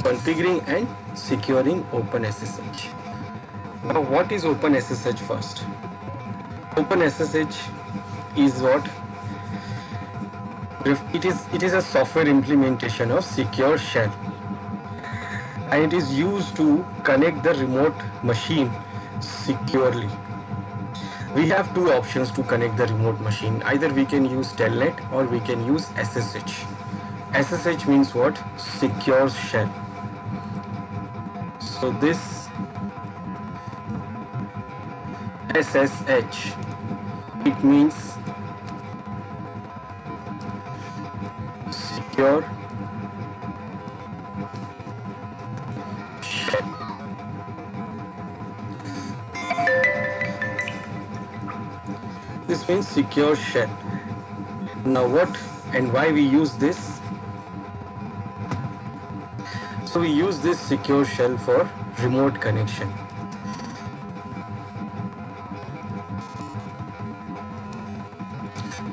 configuring and securing OpenSSH. Now, what is OpenSSH first? OpenSSH is what? It is a software implementation of secure shell, and it is used to connect the remote machine securely. We have two options to connect the remote machine. Either we can use Telnet or we can use SSH. SSH means what? Secure shell. So this SSH, it means secure shell. This means secure shell. Now what and why we use this? So we use this secure shell for remote connection.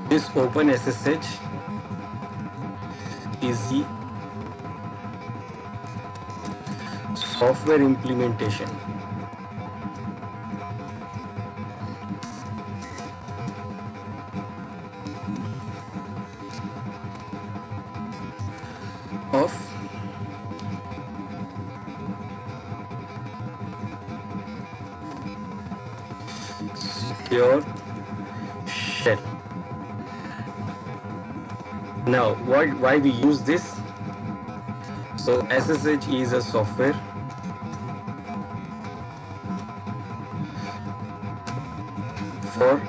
This OpenSSH is the software implementation of secure shell. Now, why we use this? So SSH is a software for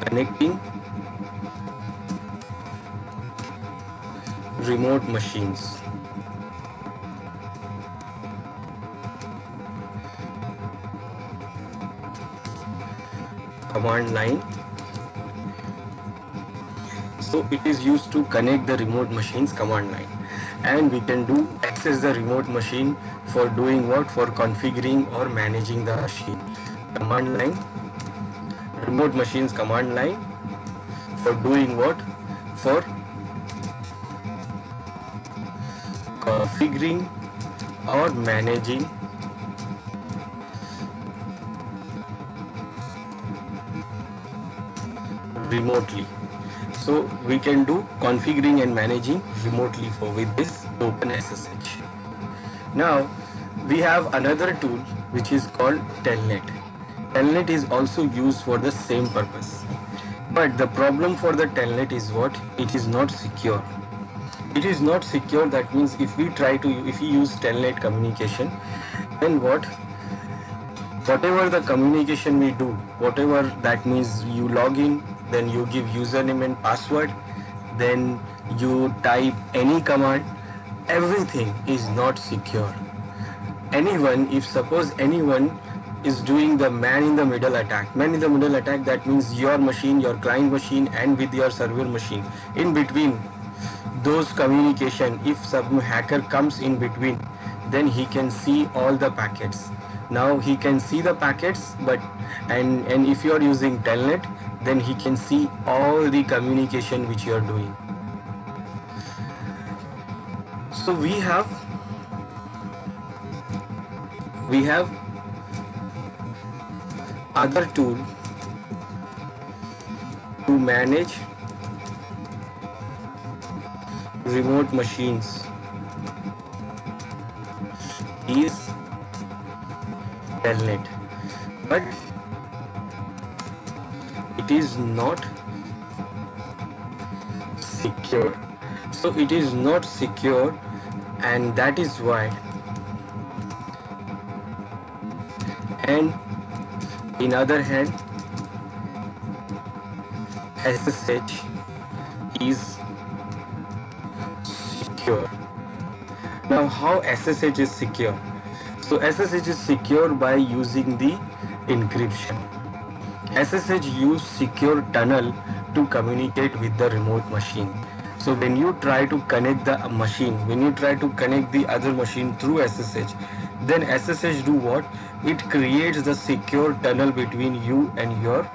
connecting remote machines. Command line. So it is used to connect the remote machines command line, and we can do access the remote machine for doing what? For configuring or managing the machine. Command line, remote machines command line, for doing what? For configuring or managing remotely. So we can do configuring and managing remotely with this OpenSSH. Now we have another tool which is called Telnet. Telnet is also used for the same purpose, but the problem for the Telnet is what? It is not secure. It is not secure. That means if we use Telnet communication, then what? Whatever the communication we do, whatever that means, you log in, then you give username and password, then you type any command, everything is not secure. If suppose anyone is doing the man in the middle attack, that means your machine, your client machine, and with your server machine, in between those communication, if some hacker comes in between, then he can see all the packets. Now he can see the packets, and if you are using Telnet, then he can see all the communication which you are doing. So we have other tool to manage remote machines is Telnet, but it is not secure. So it is not secure, and that is why. And in other hand, SSH is secure. Now, how SSH is secure? So SSH is secure by using the encryption. SSH use secure tunnel to communicate with the remote machine. So when you try to connect the machine, when you try to connect the other machine through SSH, then SSH do what? It creates the secure tunnel between you and your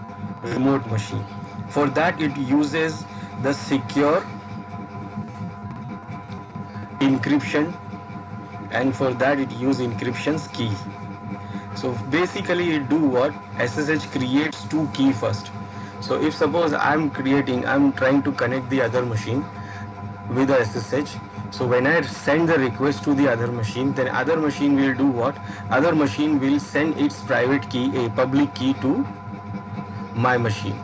remote machine. For that, it uses the secure encryption, and for that it use encryption's key. So basically it do what? SSH creates two key first. So if suppose I'm trying to connect the other machine with the SSH. So when I send the request to the other machine, then other machine will do what? Other machine will send its private key, a public key to my machine,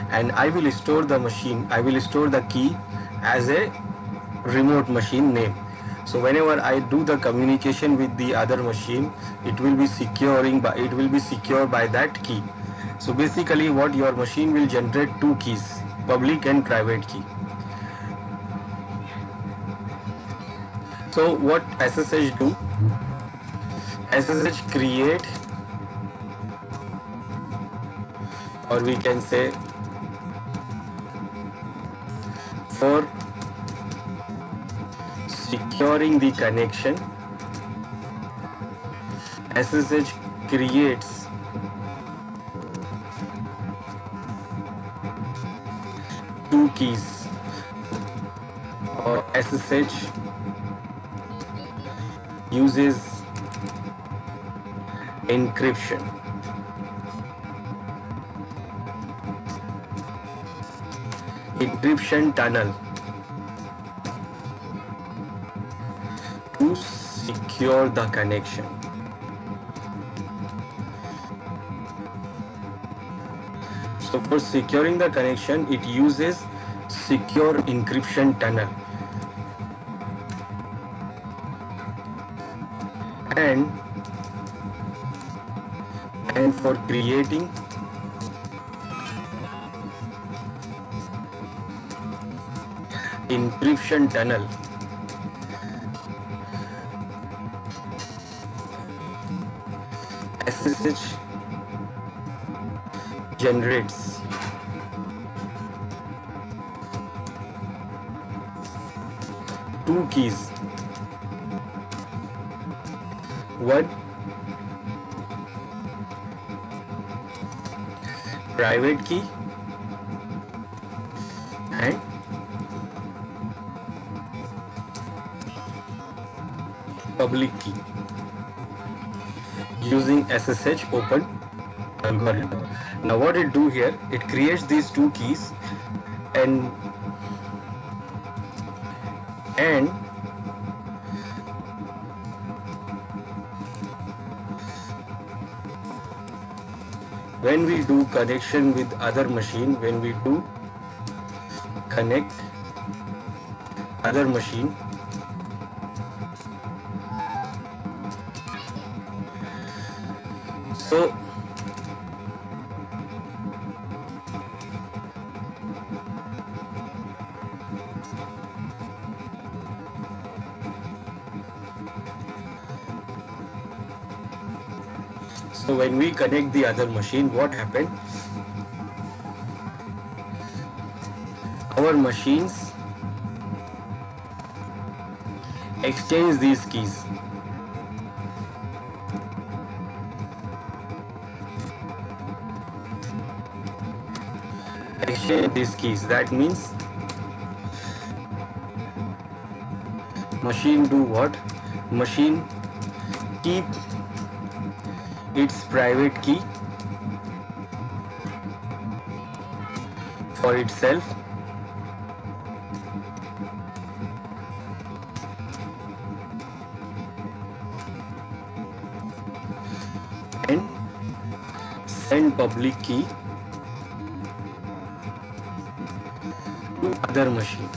and I will store the key as a remote machine name. So whenever I do the communication with the other machine, it will be secured by that key. So basically what your machine will generate two keys, public and private key. So what SSH do? SSH create, or we can say for securing the connection, SSH creates two keys, or SSH uses encryption. Encryption tunnel to secure the connection. So for securing the connection, it uses secure encryption tunnel. And for creating encryption tunnel, SSH generates two keys, one private key and public key, using SSH open algorithm. Now what it do here, it creates these two keys and when we do connection with other machine, when we do connect other machine, so when we connect the other machine, what happened? Our machines exchange these keys. Exchange these keys. That means machine do what? Machine keep its private key for itself, and send public key to other machine.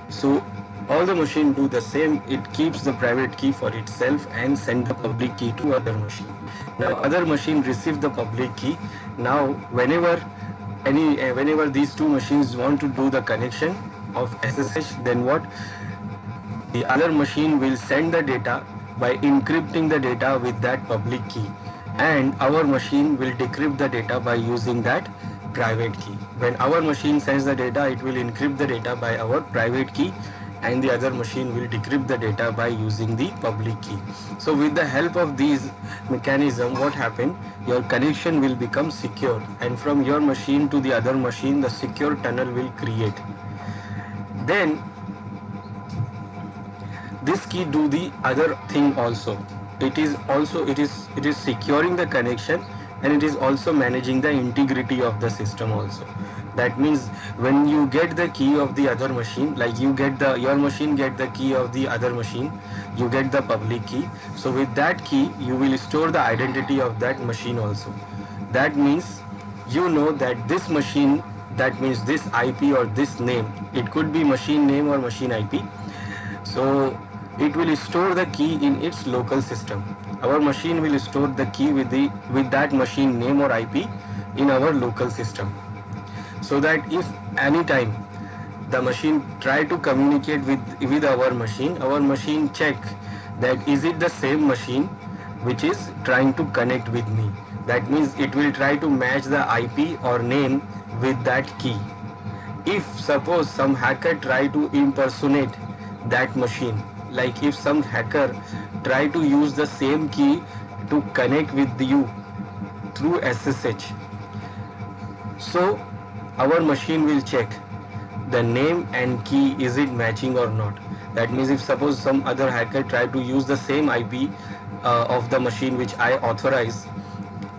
So all the machine do the same. It keeps the private key for itself and send the public key to other machine. Now other machine receive the public key. Now whenever these two machines want to do the connection of SSH, then what? The other machine will send the data by encrypting the data with that public key, and our machine will decrypt the data by using that private key. When our machine sends the data, it will encrypt the data by our private key, and the other machine will decrypt the data by using the public key. So with the help of these mechanism, what happen, your connection will become secure, and from your machine to the other machine the secure tunnel will create. Then this key do the other thing also. It is securing the connection, and it is also managing the integrity of the system also. That means when you get the key of the other machine, like your machine get the key of the other machine, you get the public key. So with that key you will store the identity of that machine also. That means you know that this machine, that means this IP or this name, it could be machine name or machine IP. So it will store the key in its local system. Our machine will store the key with that machine name or IP in our local system, so that if any time the machine try to communicate with our machine check that is it the same machine which is trying to connect with me. That means it will try to match the IP or name with that key. If suppose some hacker try to impersonate that machine, like if some hacker try to use the same key to connect with you through SSH, so our machine will check the name and key, is it matching or not. That means if suppose some other hacker try to use the same IP of the machine which I authorize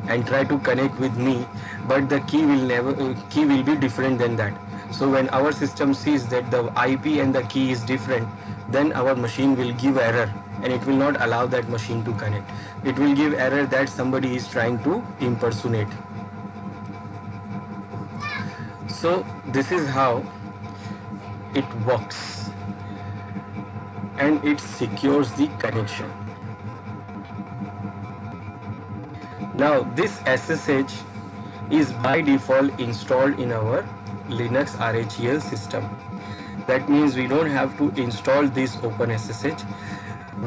and try to connect with me, but the key will be different than that. So when our system sees that the IP and the key is different, then our machine will give error and it will not allow that machine to connect. It will give error that somebody is trying to impersonate. So this is how it works, and it secures the connection. Now this SSH is by default installed in our Linux RHEL system. That means we don't have to install this OpenSSH.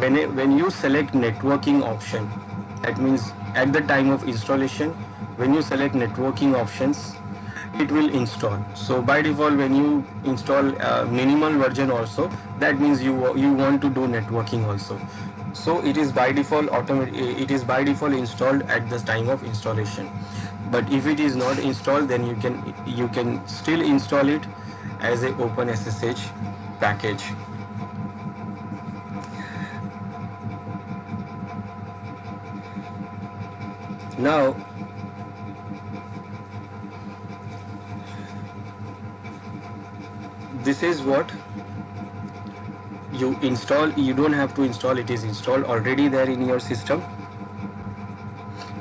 When you select networking option, that means at the time of installation, when you select networking options, it will install. So by default, when you install minimal version also, that means you want to do networking also. So it is by default installed at the time of installation. But if it is not installed, then you can still install it as a OpenSSH package. Now this is what you install. You don't have to install, it is installed already there in your system,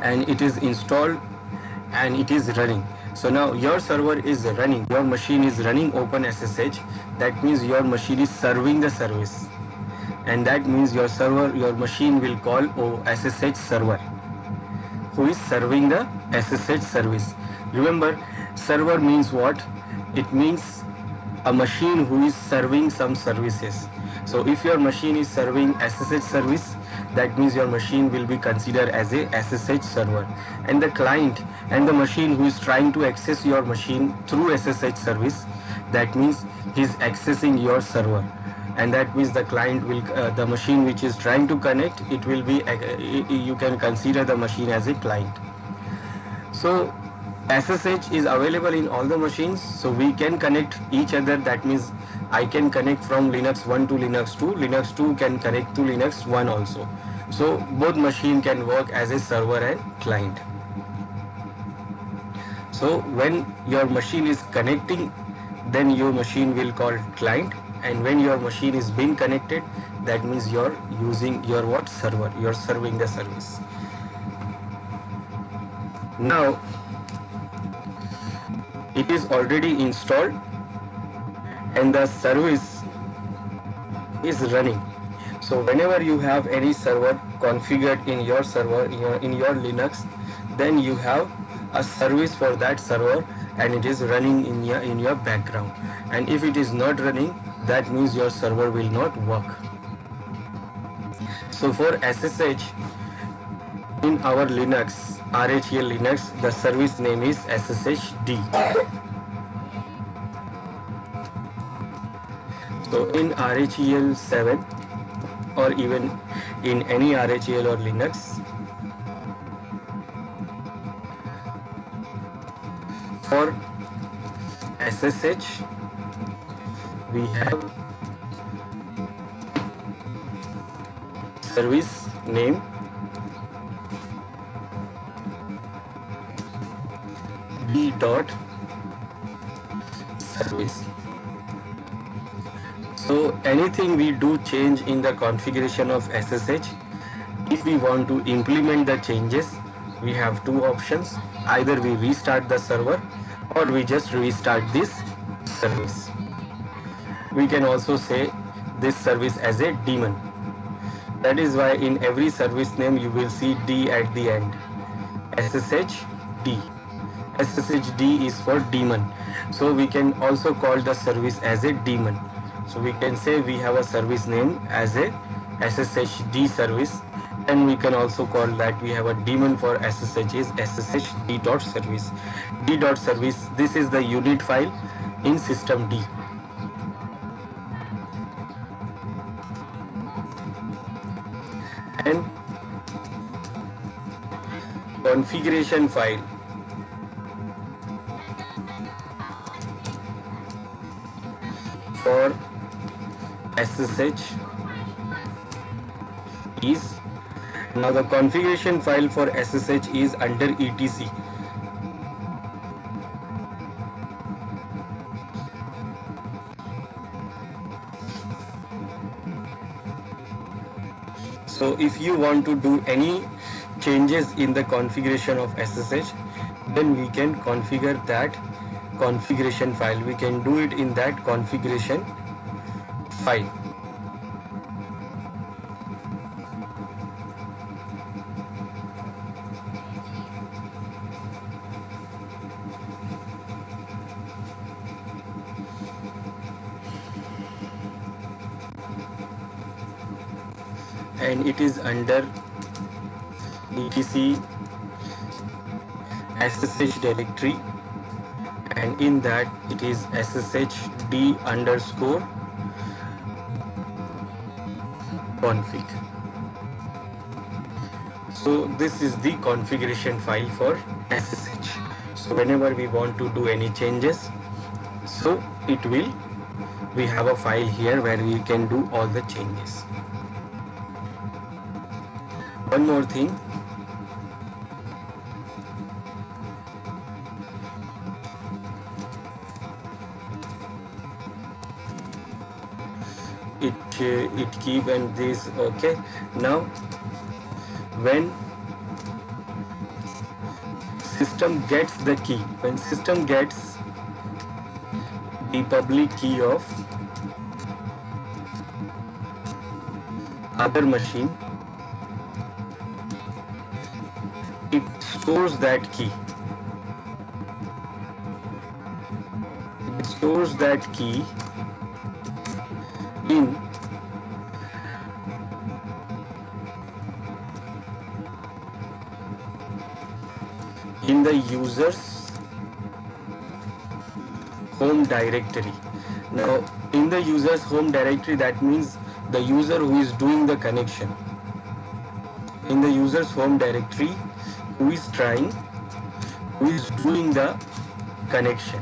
and it is installed and it is running. So now your server is running, your machine is running OpenSSH. That means your machine is serving the service, and that means your machine will call SSH server, who is serving the SSH service. Remember, server means what? It means a machine who is serving some services. So if your machine is serving SSH service, that means your machine will be considered as a SSH server, and the client and the machine who is trying to access your machine through SSH service, that means he is accessing your server, and that means the client will the machine which is trying to connect, it will be you can consider the machine as a client. So SSH is available in all the machines, so we can connect each other. That means I can connect from Linux 1 to Linux 2, Linux 2 can connect to Linux 1 also. So both machine can work as a server and client. So when your machine is connecting, then your machine will call client, and when your machine is being connected, that means you're using your server, you're serving the service. Now it is already installed and the service is running. So whenever you have any server configured in your server in your Linux, then you have a service for that server, and it is running in your background. And if it is not running, that means your server will not work. So for SSH in our Linux, RHEL Linux, the service name is SSHD. So in RHEL 7 or even in any RHEL or Linux, for SSH we have service name d dot service. So anything we do change in the configuration of SSH, if we want to implement the changes, we have two options. Either we restart the server or we just restart this service. We can also say this service as a daemon. That is why in every service name you will see D at the end. SSH D. SSH D is for daemon. So we can also call the service as a daemon. So we can say we have a service name as a SSH D service, and we can also call that we have a daemon for SSH is SSH D.service. D.service, this is the unit file in system D. And configuration file for SSH is, now the configuration file for SSH is under etc. So if you want to do any changes in the configuration of SSH, then we can configure that configuration file. We can do it in that configuration file. And it is under etc SSH directory, and in that it is SSHD underscore config. So this is the configuration file for SSH. So whenever we want to do any changes, so we have a file here where we can do all the changes. One more thing, it keep and this. Okay, now when system gets the key, when system gets the public key of other machine, it stores that key. It stores that key in the user's home directory. Now in the user's home directory, that means the user who is doing the connection. In the user's home directory, who is doing the connection.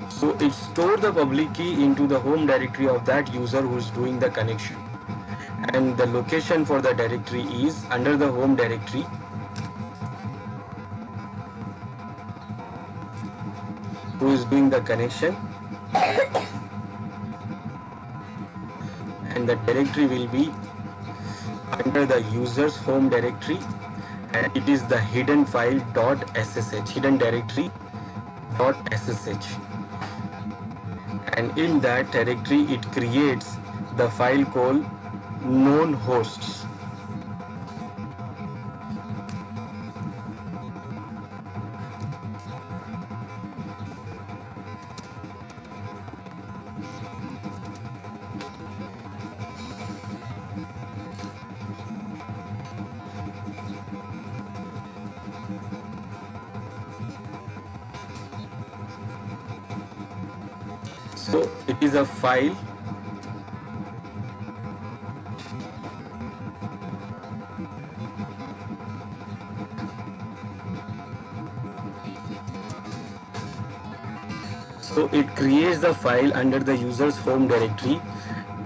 So it stores the public key into the home directory of that user who is doing the connection. And the location for the directory is under the home directory. Who is doing the connection, and the directory will be under the user's home directory, and it is the hidden file .ssh, hidden directory .ssh, and in that directory it creates the file called known hosts. So it is a file so it creates the file under the user's home directory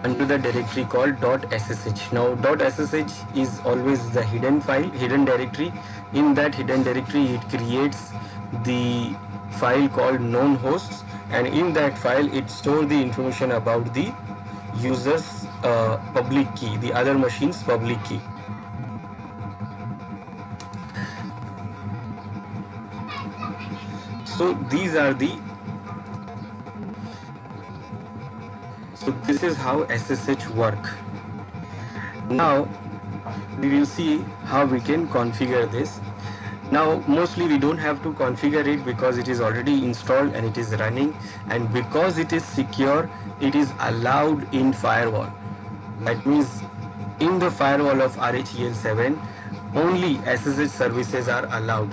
under the directory called .ssh. Now .ssh is always the hidden file, hidden directory. In that hidden directory it creates the file called known hosts, and in that file it stores the information about the user's public key, the other machine's public key. So these are the this is how SSH work. Now we will see how we can configure this. Now mostly we don't have to configure it because it is already installed and it is running, and because it is secure, it is allowed in firewall. That means in the firewall of RHEL7 only SSH services are allowed.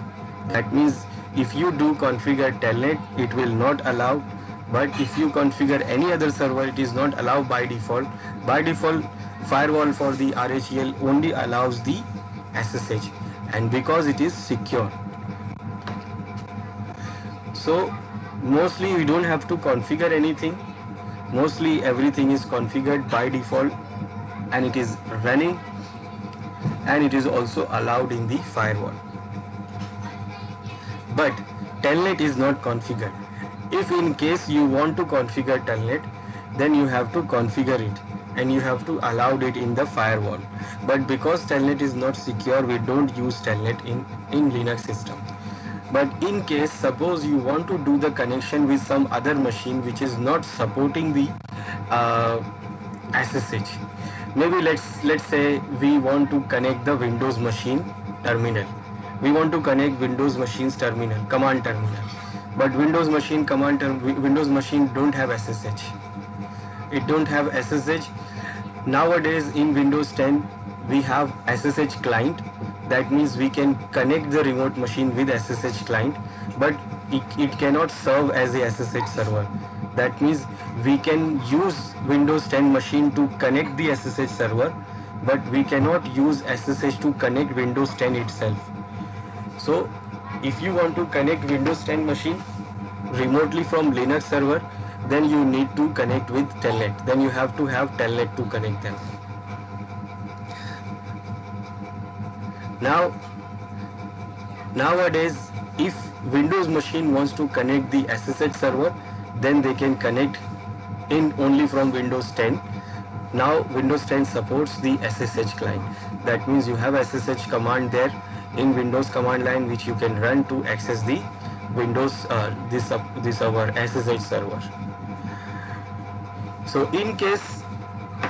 That means if you do configure telnet, it will not allow, but if you configure any other server, it is not allowed by default. By default, firewall for the RHEL only allows the SSH, and because it is secure. So mostly we don't have to configure anything. Mostly everything is configured by default and it is running, and it is also allowed in the firewall. But telnet is not configured. If in case you want to configure telnet, then you have to configure it and you have to allow it in the firewall. But because telnet is not secure, we don't use telnet in Linux system. But in case suppose you want to do the connection with some other machine which is not supporting the SSH, maybe let's say we want to connect the Windows machine terminal. We want to connect Windows machine's terminal, command terminal. But Windows machine Windows machine don't have SSH. It don't have SSH. Nowadays in Windows 10 we have SSH client. That means we can connect the remote machine with SSH client, but it cannot serve as a SSH server. That means we can use Windows 10 machine to connect the SSH server, but we cannot use SSH to connect Windows 10 itself. So if you want to connect Windows 10 machine remotely from Linux server, then you need to connect with telnet. Then you have to have telnet to connect them. Now nowadays if Windows machine wants to connect the SSH server, then they can connect in only from Windows 10. Now Windows 10 supports the SSH client. That means you have SSH command there in Windows command line which you can run to access the Windows this our SSH server. So in case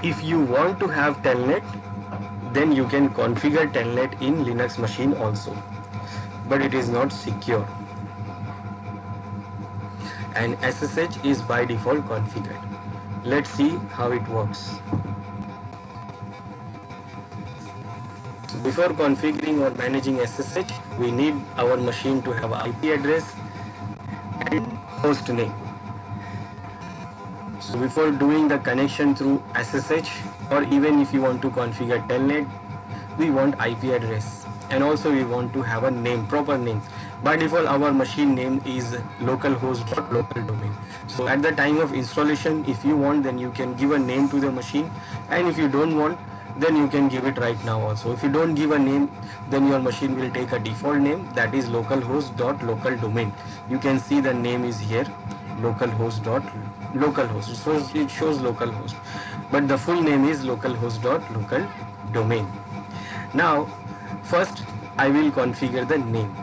if you want to have telnet, then you can configure telnet in Linux machine also, but it is not secure, and SSH is by default configured. Let's see how it works. Before configuring or managing SSH, we need our machine to have IP address and host name. So before doing the connection through SSH, or even if you want to configure telnet, we want IP address, and also we want to have a name, proper name. By default our machine name is localhost.localdomain. So at the time of installation, if you want, then you can give a name to the machine, and if you don't want, then you can give it right now also. If you don't give a name, then your machine will take a default name, that is localhost.localdomain. You can see the name is here, localhost. So it shows localhost, but the full name is localhost.localdomain. Now first I will configure the name.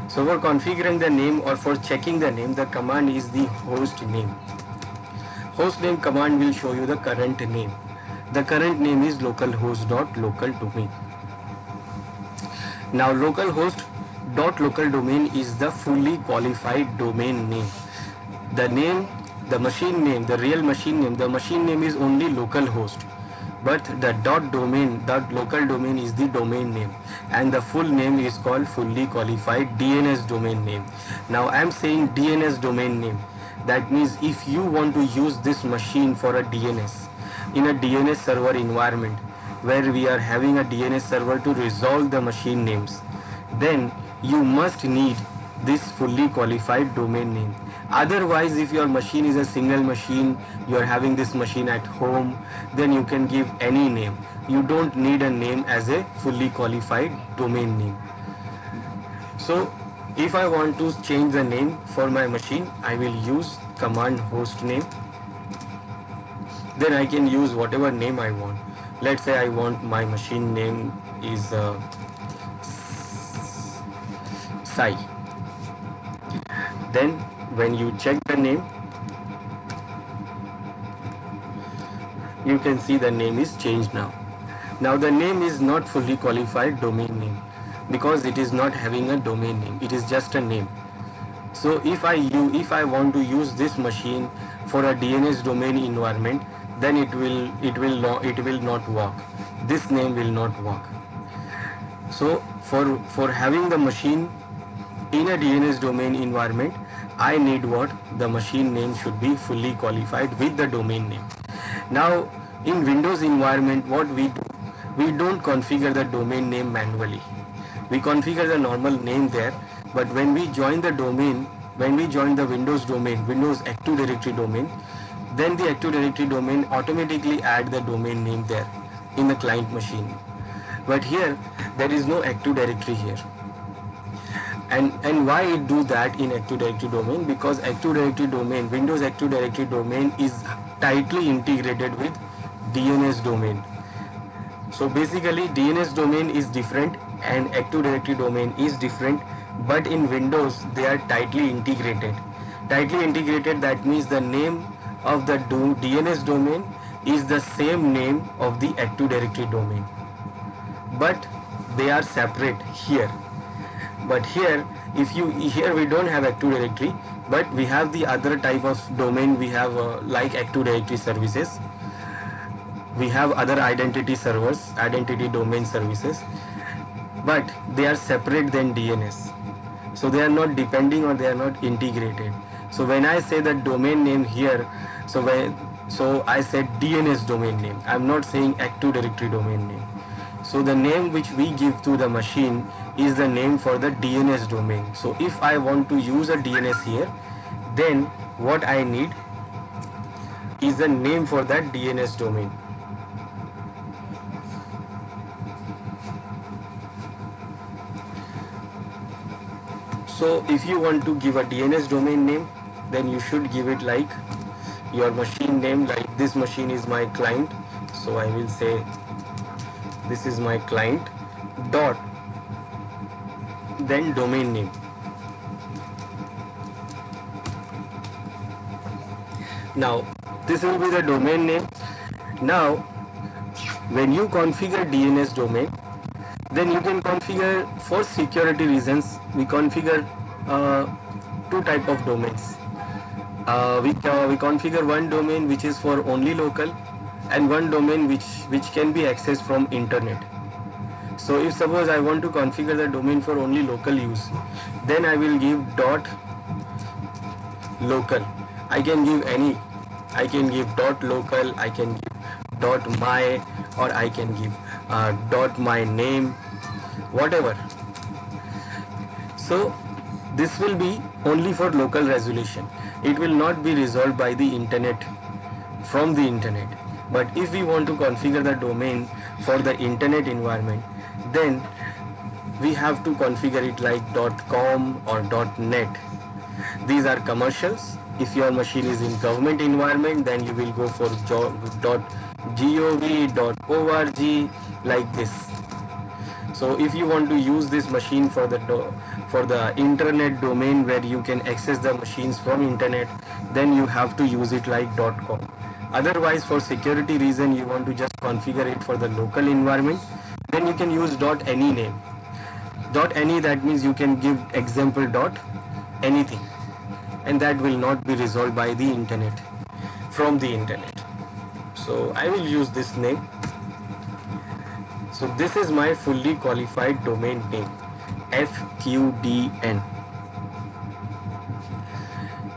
So for configuring the name or for checking the name, the command is the host name. Host name command will show you the current name. The current name is localhost.localdomain. Now localhost.localdomain is the fully qualified domain name. The name, the machine name, the real machine name, the machine name is only localhost, but the .domain, .local domain is the domain name, and the full name is called fully qualified DNS domain name. Now I am saying DNS domain name. That means if you want to use this machine for a DNS in a DNS server environment where we are having a DNS server to resolve the machine names, then you must need this fully qualified domain name. Otherwise, if your machine is a single machine, you are having this machine at home, then you can give any name. You don't need a name as a fully qualified domain name. So if I want to change the name for my machine, I will use command host name. Then I can use whatever name I want. Let's say I want my machine name is Sai. Then when you check the name, you can see the name is changed now. Now the name is not fully qualified domain name because it is not having a domain name. It is just a name. So if I want to use this machine for a DNS domain environment, then it will not work. This name will not work. So for having the machine in a DNS domain environment, I need what? The machine name should be fully qualified with the domain name. Now in Windows environment, what we do, we don't configure the domain name manually. We configure the normal name there, but when we join the domain, when we join the Windows domain, Windows Active Directory domain, then the Active Directory domain automatically add the domain name there in the client machine. But here there is no Active Directory here. And why it do that in Active Directory domain? Because Active Directory domain, Windows Active Directory domain is tightly integrated with DNS domain. So basically DNS domain is different and Active Directory domain is different, but in Windows they are tightly integrated. Tightly integrated, that means the name of the DNS domain is the same name of the Active Directory domain, but they are separate here. But here we don't have Active Directory, but we have the other type of domain. We have like Active Directory services, we have other identity servers, identity domain services, but they are separate than DNS. So they are not depending or they are not integrated. So when I say the domain name here, so I said DNS domain name. I am not saying Active Directory domain name. So the name which we give to the machine is the name for the DNS domain. So if I want to use a DNS here, then what I need is the name for that DNS domain. So if you want to give a DNS domain name, then you should give it like your machine name, like this machine is my client. So I will say this is my client dot then domain name. Now this will be the domain name. Now when you configure DNS domain, then you can configure, for security reasons, we configure two type of domains. We configure one domain which is for only local and one domain which can be accessed from internet. So if suppose I want to configure the domain for only local use, then I will give dot local. I can give any. I can give dot local, I can give dot my, or I can give dot my name, whatever. So this will be only for local resolution. It will not be resolved by the internet, from the internet. But if we want to configure the domain for the internet environment, then we have to configure it like .com or .net. These are commercials. If your machine is in government environment, then you will go for .gov, .org, like this. So if you want to use this machine for the internet domain where you can access the machines from internet, then you have to use it like .com. Otherwise, for security reason, you want to just configure it for the local environment, then you can use .any name. .any, that means you can give example .anything, and that will not be resolved by the internet, from the internet. So I will use this name. So this is my fully qualified domain name, FQDN.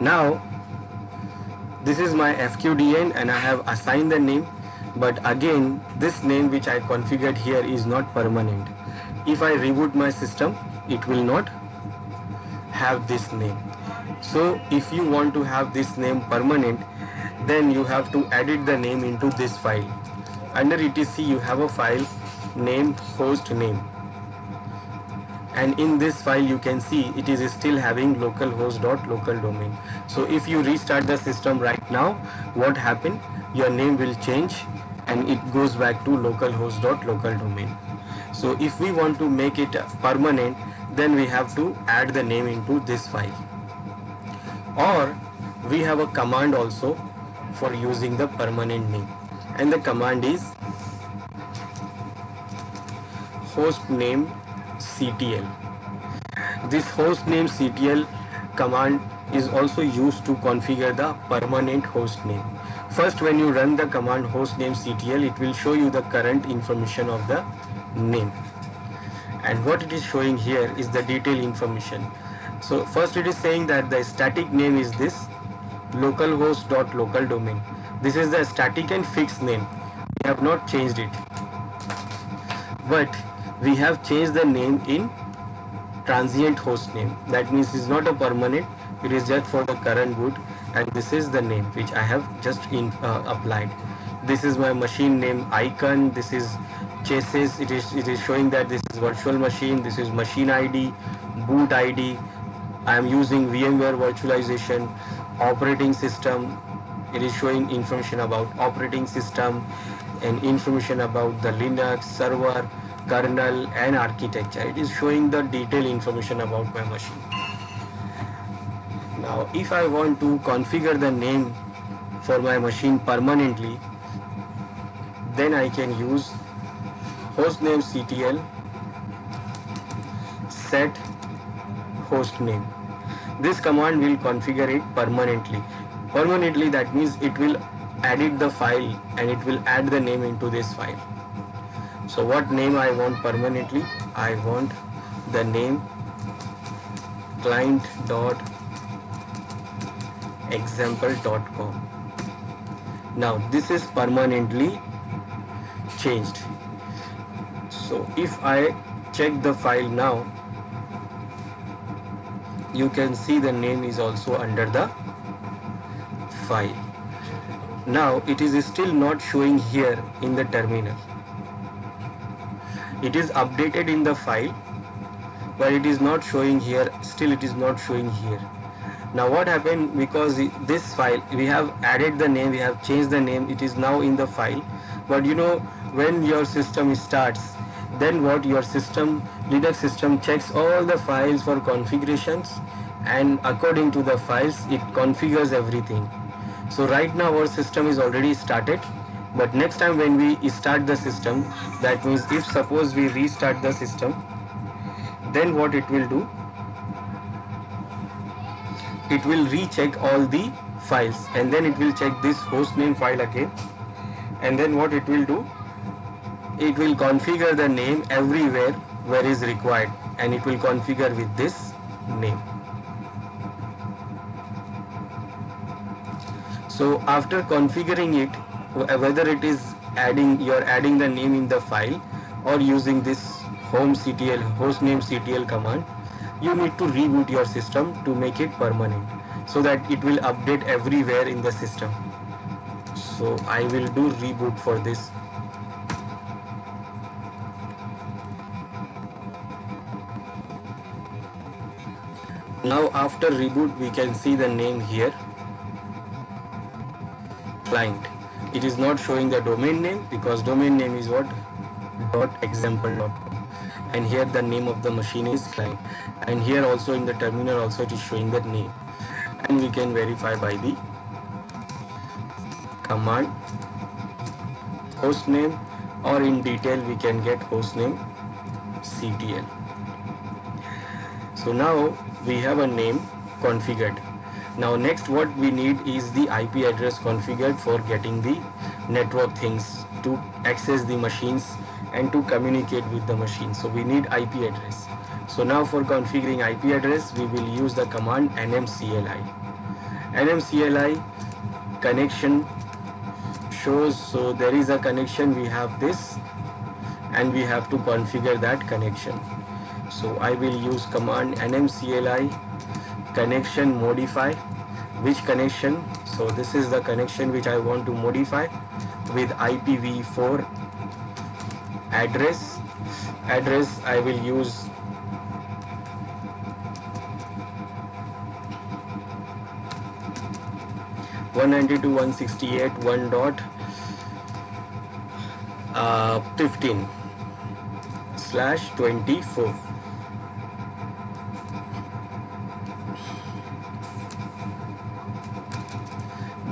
Now This is my FQDN and I have assigned the name, but again this name which I configured here is not permanent. If I reboot my system, it will not have this name. So if you want to have this name permanent, then you have to edit the name into this file. Under etc you have a file named host name, and in this file you can see it is still having localhost.local domain. So if you restart the system right now, what happened, your name will change and it goes back to localhost.local domain. So if we want to make it permanent, then we have to add the name into this file, or we have a command also for using the permanent name, and the command is hostname ctl. This hostname ctl command is also used to configure the permanent host name. First, when you run the command hostname ctl, it will show you the current information of the name, and what it is showing here is the detailed information. So first it is saying that the static name is this localhost.local domain. This is the static and fixed name. We have not changed it, but we have changed the name in transient host name. That means it's not a permanent, it is just for the current boot, and this is the name which I have just applied. This is my machine name icon, this is chassis, it is showing that this is virtual machine, this is machine ID, boot ID. I am using VMware virtualization. Operating system, it is showing information about operating system and information about the Linux server, kernel and architecture. It is showing the detailed information about my machine. Now if I want to configure the name for my machine permanently, then I can use hostname ctl set hostname. This command will configure it permanently. Permanently, that means it will edit the file and it will add the name into this file. So what name I want permanently? I want the name client.example.com. Now this is permanently changed. So if I check the file now, you can see the name is also under the file. Now it is still not showing here in the terminal. It is updated in the file, but it is not showing here. Still it is not showing here. Now what happened, because this file we have added the name, we have changed the name, it is now in the file, but you know when your system starts, then what your system, Linux system checks all the files for configurations, and according to the files it configures everything. So right now our system is already started, but next time when we start the system, that means if suppose we restart the system, then what it will do, it will recheck all the files and then it will check this hostname file again, and then what it will do, it will configure the name everywhere where is required, and it will configure with this name. So after configuring it, whether it is you're adding the name in the file or using this hostname ctl command, you need to reboot your system to make it permanent so that it will update everywhere in the system. So I will do reboot for this. Now after reboot we can see the name here, client. It is not showing the domain name because domain name is what, .example.com, and here the name of the machine is client, and here also in the terminal also it is showing that name, and we can verify by the command hostname, or in detail we can get hostname ctl. So now we have a name configured. Now next what we need is the IP address configured for getting the network things, to access the machines and to communicate with the machine. So we need IP address. So now for configuring IP address we will use the command nmcli. nmcli connection shows, so there is a connection, we have this, and we have to configure that connection. So I will use command nmcli connection modify. Which connection? So this is the connection which I want to modify with IPv4 address. I will use 192.168.15/24.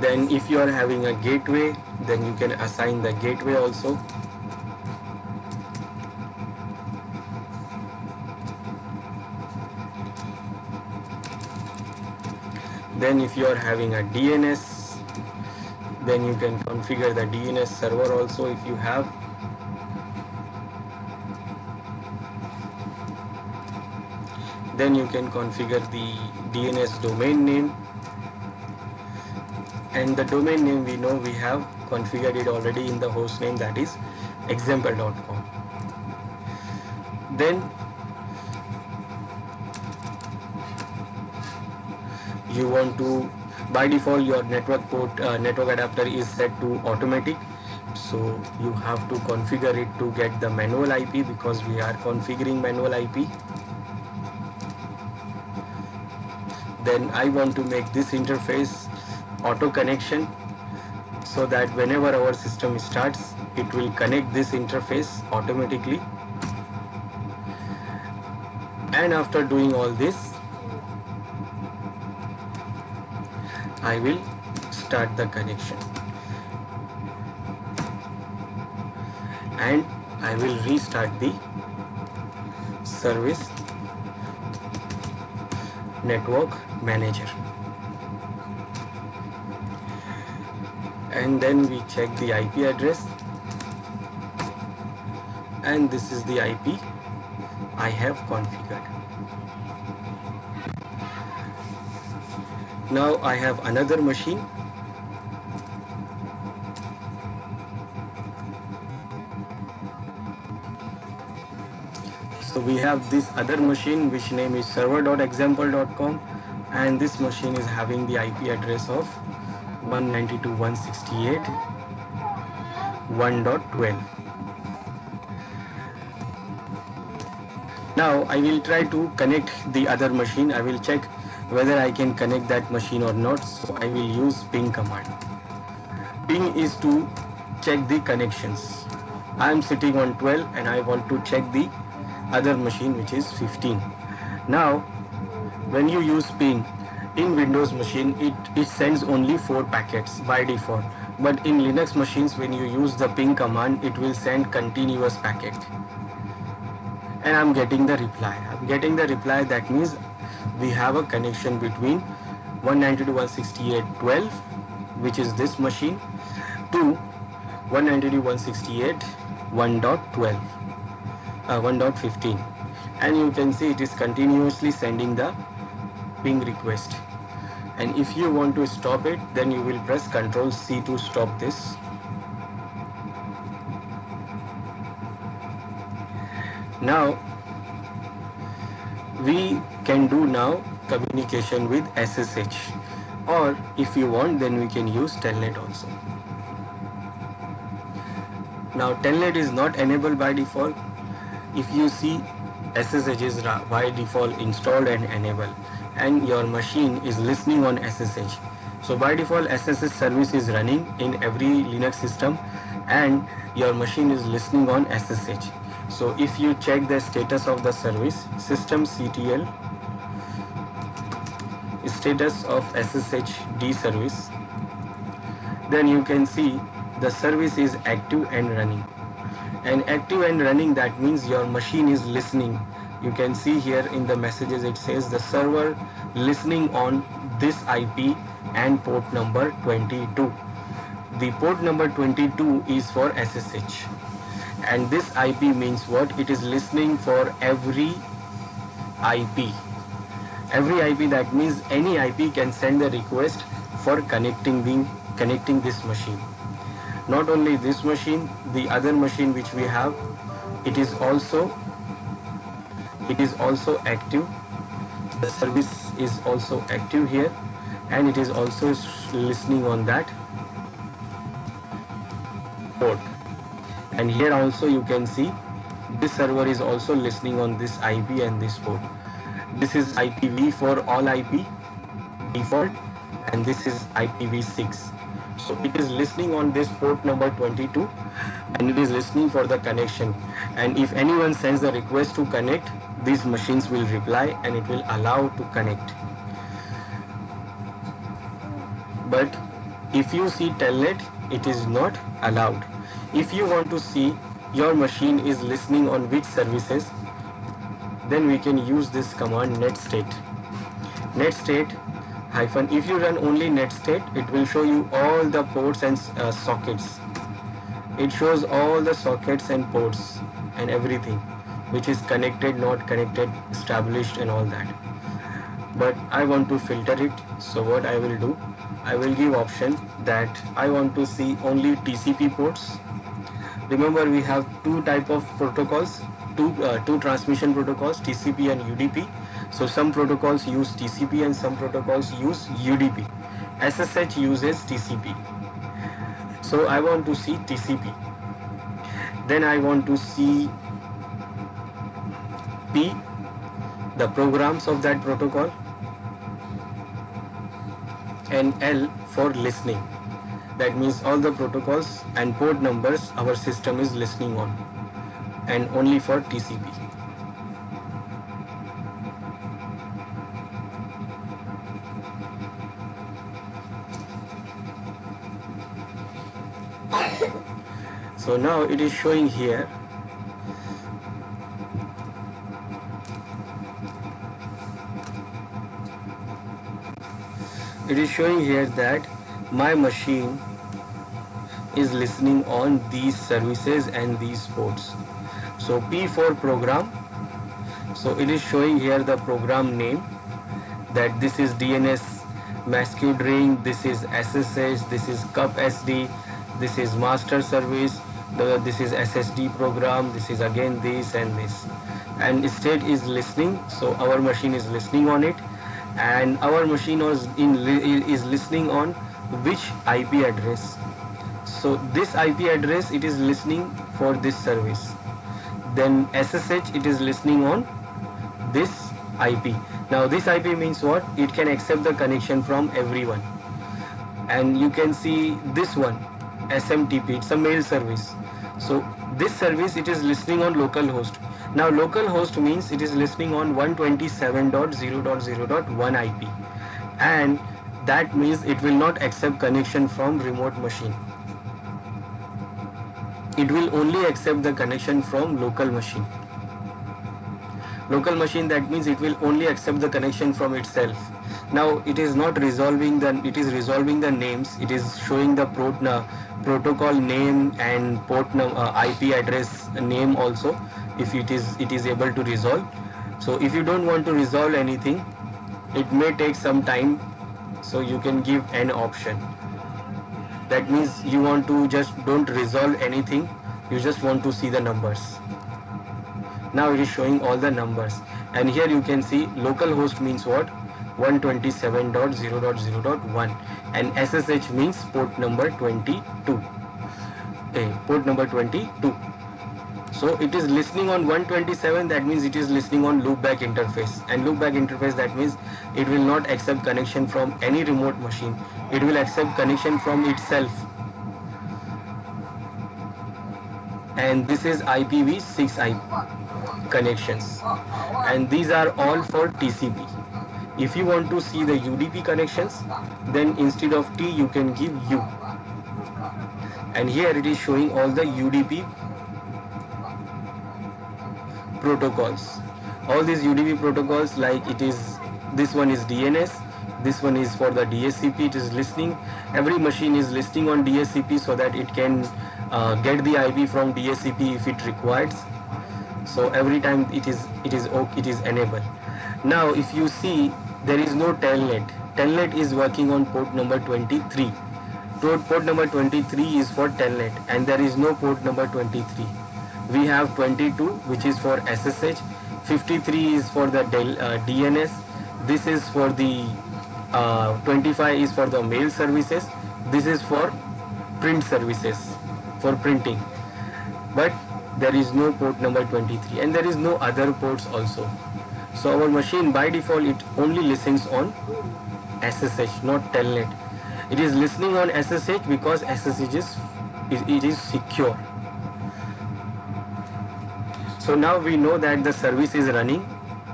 Then if you are having a gateway, then you can assign the gateway also. Then if you are having a DNS, then you can configure the DNS server also if you have. Then you can configure the DNS domain name, and the domain name we know we have configured it already in the host name, that is example.com. Then you want to, by default your network port network adapter is set to automatic, so you have to configure it to get the manual IP, because we are configuring manual IP. Then I want to make this interface auto connection, so that whenever our system starts, it will connect this interface automatically. And after doing all this, I will start the connection, and I will restart the service network manager. And then we check the IP address, and this is the IP I have configured. Now I have another machine. So we have this other machine which name is server.example.com, and this machine is having the IP address of 192.168.1.12. Now I will try to connect the other machine. I will check whether I can connect that machine or not. So I will use ping command. Ping is to check the connections. I am sitting on 12 and I want to check the other machine which is 15. Now when you use ping in Windows machine, it sends only 4 packets by default, but in Linux machines when you use the ping command, it will send continuous packet, and I'm getting the reply. That means we have a connection between 192.168.12, which is this machine, to 192.168.1.12, 1.15, and you can see it is continuously sending the ping request. And if you want to stop it, then you will press Ctrl C to stop this. Now we can do now communication with SSH, or if you want, then we can use Telnet also. Now Telnet is not enabled by default. If you see, SSH is by default installed and enabled, and your machine is listening on SSH. So by default SSH service is running in every Linux system, and your machine is listening on SSH. So if you check the status of the service, systemctl status of SSHD service, then you can see the service is active and running. And active and running, that means your machine is listening. You can see here in the messages it says the server listening on this IP and port number 22. The port number 22 is for SSH, and this IP means what? It is listening for every IP. Every IP, that means any IP can send a request for connecting connecting this machine. Not only this machine, the other machine which we have, it is also active. The service is also active here, and it is also listening on that port. And here also you can see this server is also listening on this IP and this port. This is IPv for all IP default, and this is IPv6. So it is listening on this port number 22, and it is listening for the connection. And if anyone sends the request to connect, these machines will reply and it will allow to connect. But if you see telnet, it is not allowed. If you want to see your machine is listening on which services, then we can use this command netstate. Netstate hyphen, if you run only netstate, it will show you all the ports and sockets. It shows all the sockets and ports and everything which is connected, not connected, established and all that. But I want to filter it, so what I will do, I will give option that I want to see only TCP ports. Remember, we have two type of protocols, two transmission protocols, TCP and UDP. So some protocols use TCP and some protocols use UDP. SSH uses TCP. So I want to see TCP. Then I want to see P, the programs of that protocol, and L for listening. That means all the protocols and port numbers our system is listening on, and only for TCP. So now it is showing here that my machine is listening on these services and these ports. So P for program, so it is showing here the program name, that this is DNS masquerade ring, this is SSH, this is cup SD, this is master service, this is SSD program, this is again this and this, and state is listening. So our machine is listening on it, and our machine is listening on which IP address. So this IP address, it is listening for this service. Then SSH, it is listening on this IP. Now this IP means what? It can accept the connection from everyone. And you can see this one, SMTP, it's a mail service. So this service, it is listening on localhost. Now localhost means it is listening on 127.0.0.1 IP, and that means it will not accept connection from remote machine. It will only accept the connection from local machine. Local machine, that means it will only accept the connection from itself. Now it is not resolving it is resolving the names. It is showing the protocol name and port IP address name also, if it is able to resolve. So if you don't want to resolve anything, it may take some time, so you can give an option. That means you want to just don't resolve anything, you just want to see the numbers. Now it is showing all the numbers, and here you can see localhost means what? 127.0.0.1, and SSH means port number 22. Port number 22. So it is listening on 127, that means it is listening on loopback interface, and loopback interface, that means it will not accept connection from any remote machine. It will accept connection from itself. And this is IPv6 IP connections, and these are all for TCP. If you want to see the UDP connections, then instead of T you can give U, and here it is showing all the UDP protocols. All these UDP protocols, like this one is DNS, this one is for the DHCP, it is listening. Every machine is listening on DHCP so that it can get the IP from DHCP if it requires. So every time it is enabled. Now if you see, there is no telnet. Telnet is working on port number 23. port number 23 is for telnet, and there is no port number 23. We have 22, which is for SSH. 53 is for the DNS. This is for the 25 is for the mail services. This is for print services, for printing. But there is no port number 23, and there is no other ports also. So our machine by default, it only listens on SSH, not telnet. It is listening on SSH because SSH is secure. So now we know that the service is running,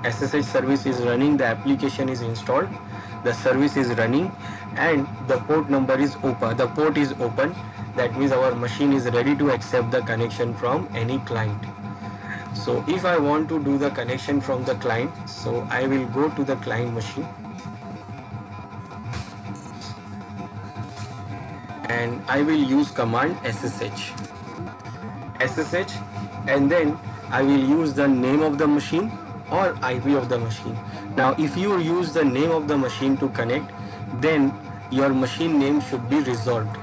SSH service is running, the application is installed, the service is running, and the port number is open. The port is open. That means our machine is ready to accept the connection from any client. So if I want to do the connection from the client, so I will go to the client machine and I will use command SSH, and then I will use the name of the machine or IP of the machine. Now if you use the name of the machine to connect, then your machine name should be resolved,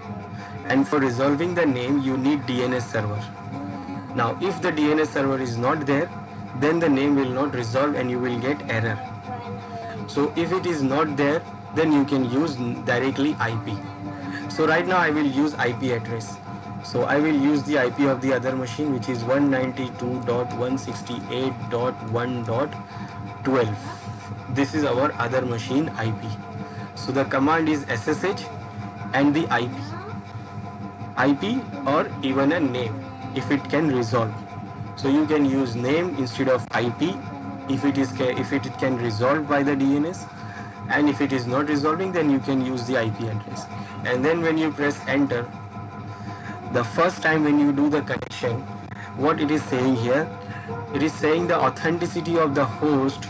and for resolving the name you need DNS server. Now if the DNS server is not there, then the name will not resolve and you will get error. So if it is not there, then you can use directly IP. So right now I will use IP address. So I will use the IP of the other machine, which is 192.168.1.12. This is our other machine IP. So the command is SSH and the IP or even a name if it can resolve. So you can use name instead of IP if it can resolve by the DNS, and if it is not resolving, then you can use the IP address. And then when you press enter, the first time when you do the connection, what it is saying here, it is saying the authenticity of the host,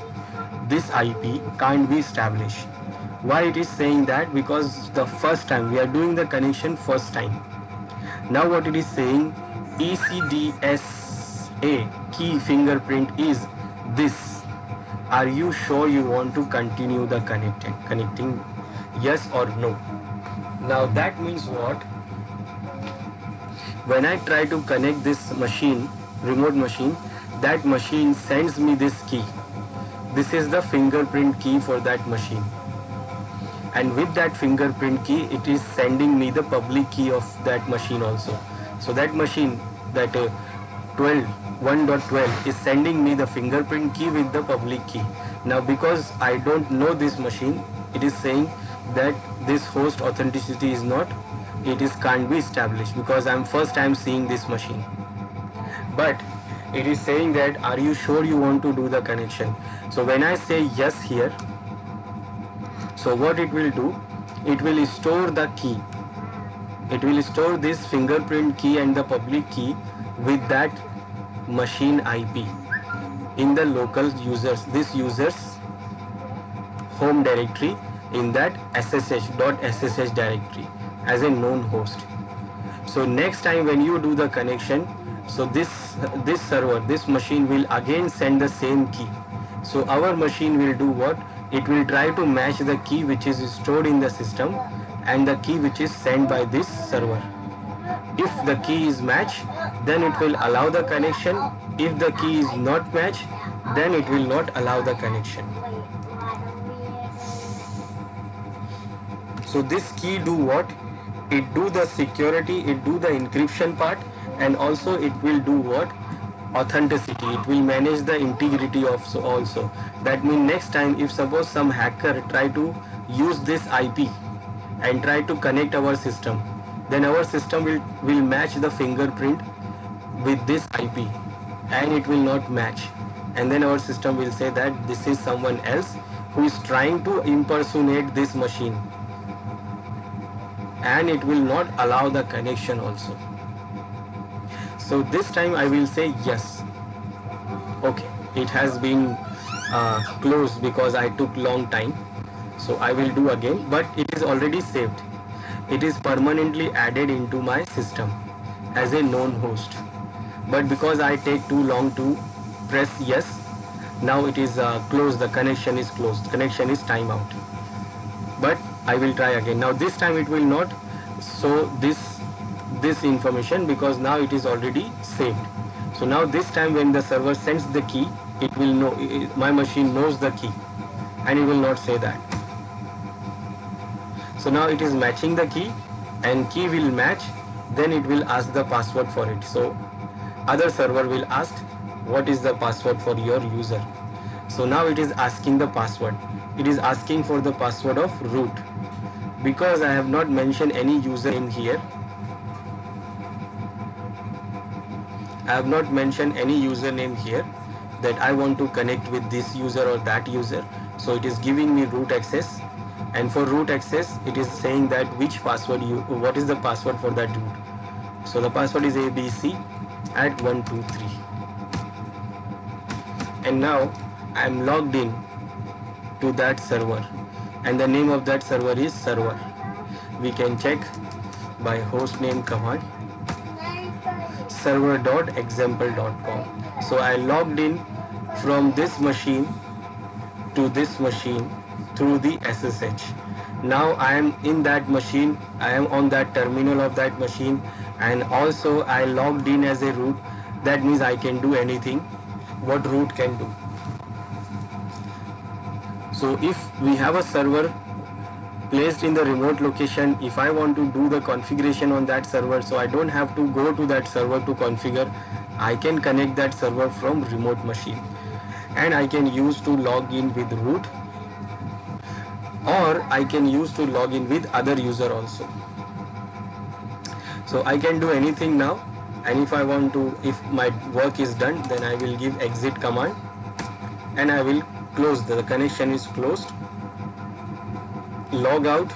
this IP can't be established. Why it is saying that? Because the first time we are doing the connection first time. Now what it is saying, ECDSA key fingerprint is this. Are you sure you want to continue the connecting? Yes or no? Now that means what? When I try to connect this machine, remote machine, that machine sends me this key. This is the fingerprint key for that machine. And with that fingerprint key, it is sending me the public key of that machine also. So that machine, that 1.12 is sending me the fingerprint key with the public key. Now because I don't know this machine, it is saying that this host authenticity is not, can't be established because I'm first time seeing this machine. But it is saying that are you sure you want to do the connection? So when I say yes here, so what it will do, it will store the key. It will store this fingerprint key and the public key with that machine IP in the local this user's home directory, in that ssh.ssh directory as a known host. So next time when you do the connection, so this server, this machine will again send the same key. So our machine will do what? It will try to match the key which is stored in the system and the key which is sent by this server. If the key is matched, then it will allow the connection. If the key is not matched, then it will not allow the connection. So this key do what? It do the security, it do the encryption part, and also it will do what? Authenticity. It will manage the integrity of also. That means next time if suppose some hacker try to use this IP and try to connect our system, then our system will match the fingerprint with this IP and it will not match, and then our system will say that this is someone else who is trying to impersonate this machine, and it will not allow the connection also. So this time I will say yes. Okay, it has been closed because I took long time, so I will do again, but it is already saved. It is permanently added into my system as a known host. But because I take too long to press yes, now it is closed, the connection is closed, connection is timeout. But I will try again. Now this time it will not show this information because now it is already saved. So now this time when the server sends the key, it will know, my machine knows the key and it will not say that. So now it is matching the key and key will match, then it will ask the password for it. So other server will ask what is the password for your user. So now it is asking the password. It is asking for the password of root. Because I have not mentioned any user in here, I have not mentioned any username here that I want to connect with this user or that user. So it is giving me root access, and for root access it is saying that which password what is the password for that root. So the password is abc at 123, and now I am logged in to that server and the name of that server is server. We can check by hostname command server.example.com. So I logged in from this machine to this machine through the SSH. Now I am in that machine, I am on that terminal of that machine, and also I logged in as a root. That means I can do anything what root can do. So if we have a server placed in the remote location, if I want to do the configuration on that server, so I don't have to go to that server to configure. I can connect that server from remote machine and I can use to log in with root, or I can use to log in with other user also. So I can do anything now, and if I want to, if my work is done, then I will give exit command and I will close. The connection is closed. Log out,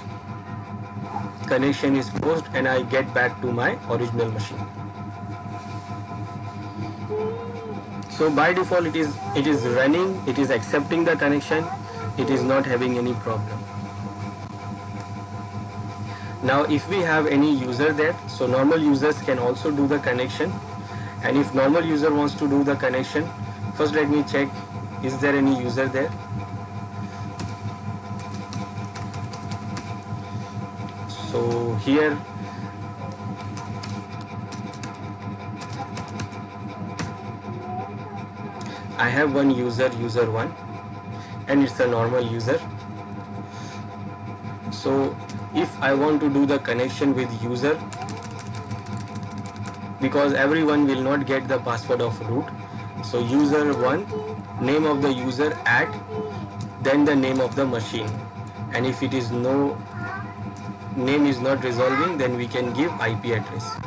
connection is closed, and I get back to my original machine. So by default it is running, it is accepting the connection, it is not having any problem. Now if we have any user there, so normal users can also do the connection, and if normal user wants to do the connection, first let me check is there any user there. So here I have one user, user 1, and it's a normal user. So if I want to do the connection with user, because everyone will not get the password of root, so user 1, name of the user at, then the name of the machine, and if it is no name is not resolving, then we can give IP address.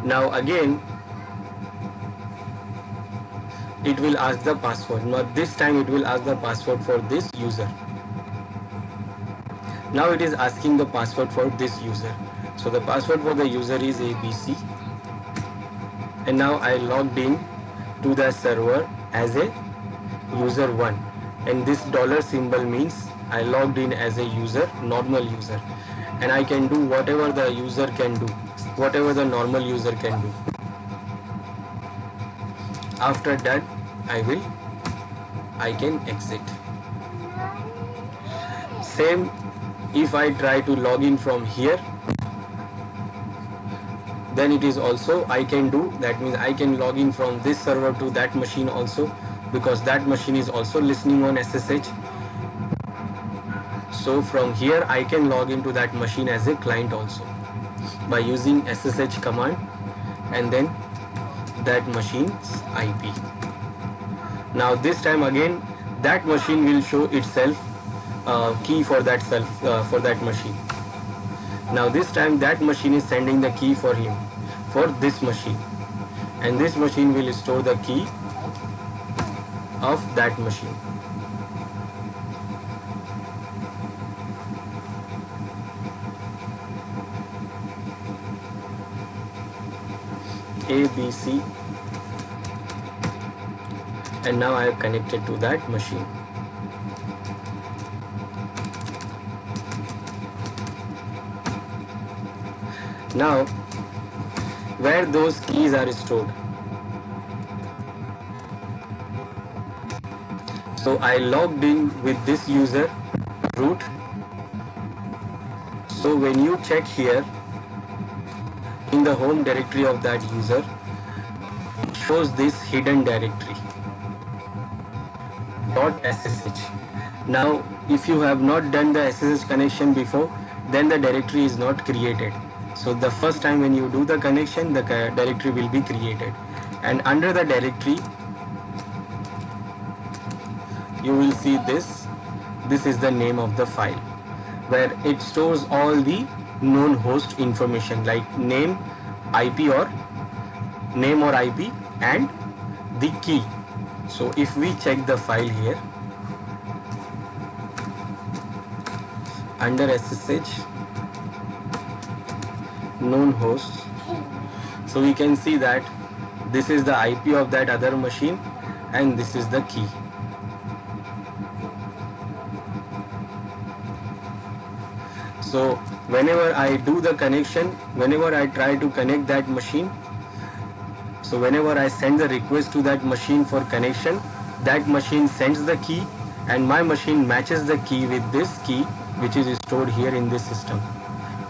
Now again it will ask the password. Now this time it will ask the password for this user. Now it is asking the password for this user. So the password for the user is ABC, and now I logged in to the server as a user 1, and this dollar symbol means I logged in as a user, normal user, and I can do whatever the user can do, whatever the normal user can do. After that I can exit. Same if I try to log in from here, then it is also I can do. That means I can log in from this server to that machine also, because that machine is also listening on SSH. So from here I can log into that machine as a client also by using SSH command and then that machine's IP. Now this time again that machine will show itself key for that for that machine. Now this time that machine is sending the key for him for this machine, and this machine will store the key of that machine. ABC, and now I have connected to that machine. Now where those keys are stored, so I logged in with this user root, So when you check here in the home directory of that user, it shows this hidden directory .ssh. Now if you have not done the SSH connection before, then the directory is not created. So the first time when you do the connection, the directory will be created, and under the directory you will see this is the name of the file, where it stores all the known host information like name, IP or IP, and the key. So if we check the file here under SSH known hosts, so we can see that this is the IP of that other machine and this is the key. So whenever I do the connection, whenever I try to connect that machine, so whenever I send the request to that machine for connection, that machine sends the key and my machine matches the key with this key which is stored here in this system.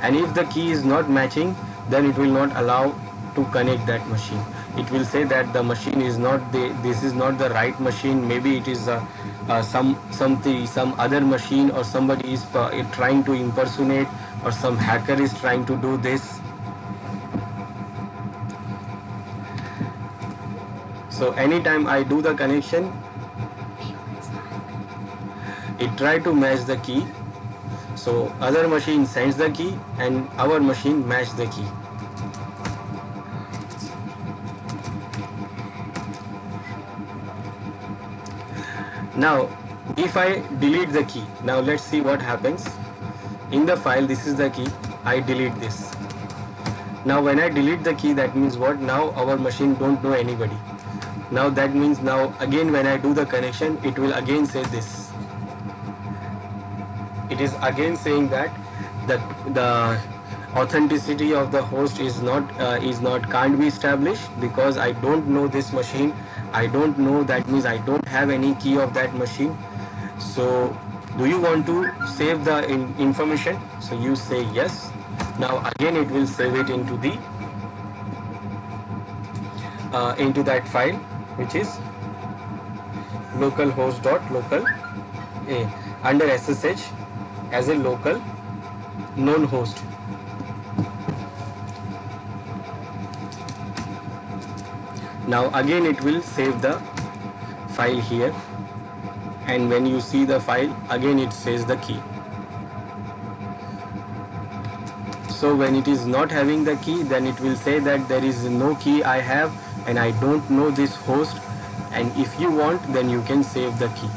And if the key is not matching, then it will not allow to connect that machine. It will say that the machine is not this is not the right machine. Maybe it is some other machine, or somebody is trying to impersonate, or some hacker is trying to do this. So anytime I do the connection, it try to match the key. So other machine sends the key and our machine match the key. Now if I delete the key, now let's see what happens. In the file, this is the key, I delete this. Now when I delete the key, that means what? Now our machine don't know anybody. Now that means now again when I do the connection, it will again say this. It is again saying that the authenticity of the host is not can't be established because I don't know this machine. I don't know, that means I don't have any key of that machine. So do you want to save the information? So you say yes. Now again it will save it into the into that file, which is localhost.local under SSH as a local known host. Now again it will save the file here, and when you see the file, again it says the key. So when it is not having the key, then it will say that there is no key I have and I don't know this host, and if you want, then you can save the key.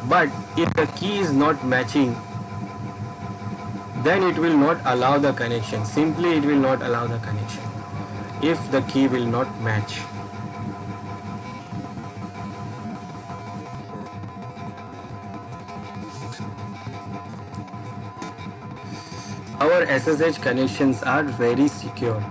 But if the key is not matching, then it will not allow the connection. Simply it will not allow the connection if the key will not match. Our SSH connections are very secure.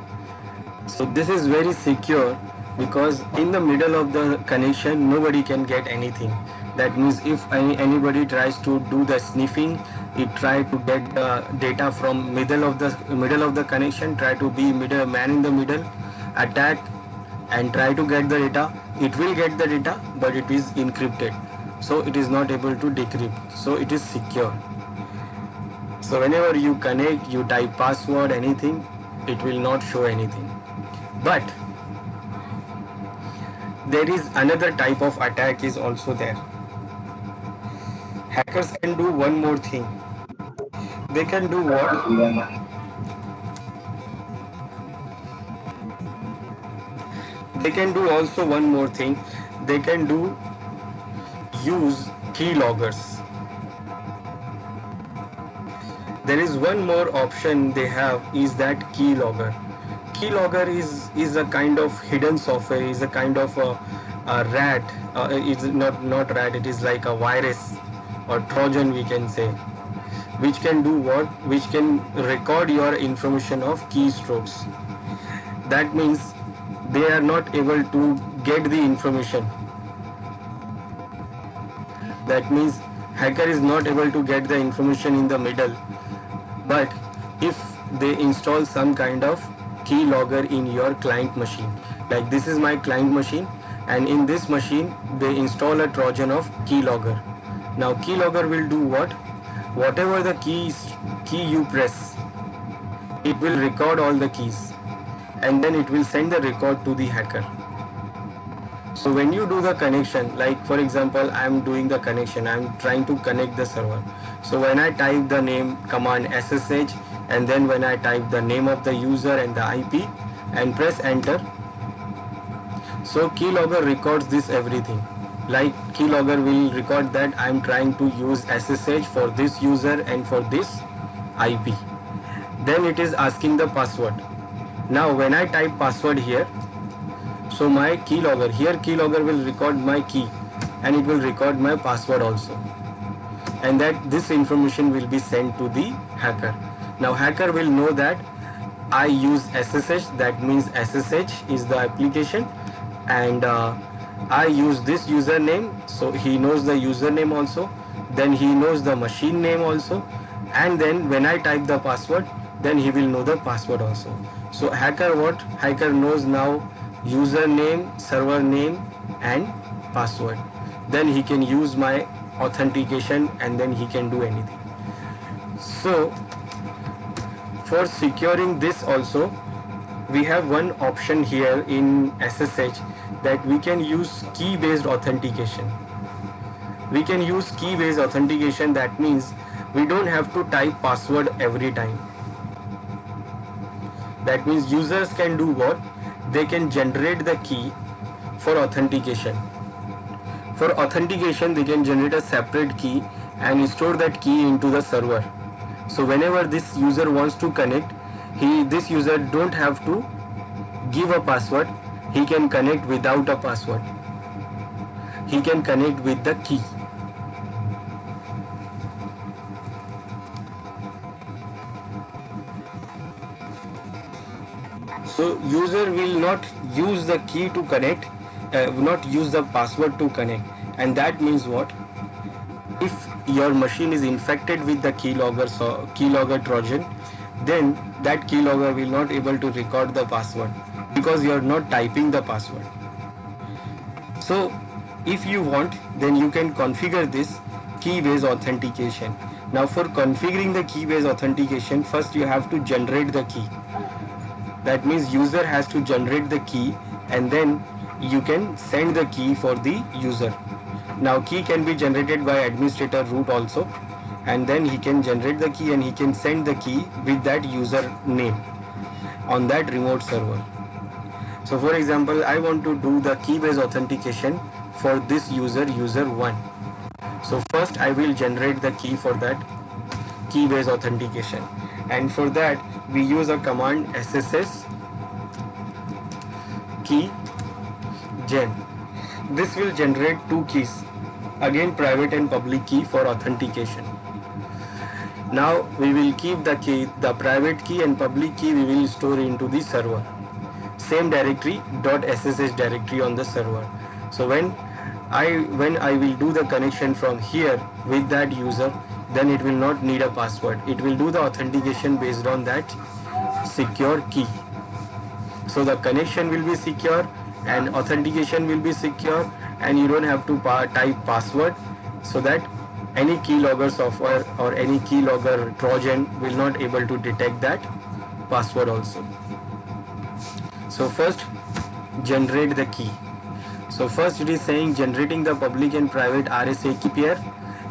So this is very secure because in the middle of the connection nobody can get anything. That means if anybody tries to do the sniffing, it try to get the data from middle of the connection, try to be man in the middle, attack and try to get the data. It will get the data, but it is encrypted, so it is not able to decrypt, so it is secure. So whenever you connect, you type password, anything, it will not show anything. But there is another type of attack is also there. Hackers can do one more thing. They can do what? They can do also one more thing. They can do use keyloggers. There is one more option they have, is that keylogger. Keylogger is a kind of hidden software, is a kind of a rat. It's not rat. It is like a virus or Trojan, we can say, which can do what? Which can record your information of keystrokes. That means they are not able to get the information. That means hacker is not able to get the information in the middle, but if they install some kind of keylogger in your client machine. Like this is my client machine, and in this machine they install a Trojan of keylogger. Now keylogger will do what? Whatever the key you press, it will record all the keys, and then it will send the record to the hacker. So when you do the connection, like for example, I'm doing the connection, I'm trying to connect the server. So when I type the name command SSH, and then when I type the name of the user and the IP and press enter, so keylogger records this everything. Like keylogger will record that I'm trying to use SSH for this user and for this IP. Then it is asking the password. Now when I type password here, so my keylogger, here keylogger will record my key and it will record my password also. And that this information will be sent to the hacker. Now hacker will know that I use SSH, that means SSH is the application, and I use this username, so he knows the username also, then he knows the machine name also, and then when I type the password, then he will know the password also. So hacker what? Hacker knows now username, server name and password. Then he can use my authentication and then he can do anything. So for securing this also, we have one option here in SSH that we can use key based authentication. We can use key based authentication, that means we don't have to type password every time. That means users can do what? They can generate the key for authentication. For authentication, they can generate a separate key and store that key into the server. So whenever this user wants to connect, this user don't have to give a password. He can connect without a password. He can connect with the key. So user will not use the key to connect, not use the password to connect. And that means what? If your machine is infected with the keylogger Trojan, then that keylogger will not able to record the password because you are not typing the password. So if you want, then you can configure this key-based authentication. Now for configuring the key-based authentication, first you have to generate the key. That means user has to generate the key and then you can send the key for the user. Now key can be generated by administrator root also, and then he can generate the key and he can send the key with that user name on that remote server. So for example, I want to do the key based authentication for this user 1. So first I will generate the key for that key based authentication, and for that we use a command SSH key gen. This will generate two keys, again private and public key for authentication. Now we will keep the key, the private key and public key we will store into the server, same directory .ssh directory on the server. So when I will do the connection from here with that user, then it will not need a password. It will do the authentication based on that secure key. So the connection will be secure and authentication will be secure, and you don't have to type password, so that any keylogger software or any keylogger Trojan will not able to detect that password also. So first generate the key. So first it is saying generating the public and private RSA key pair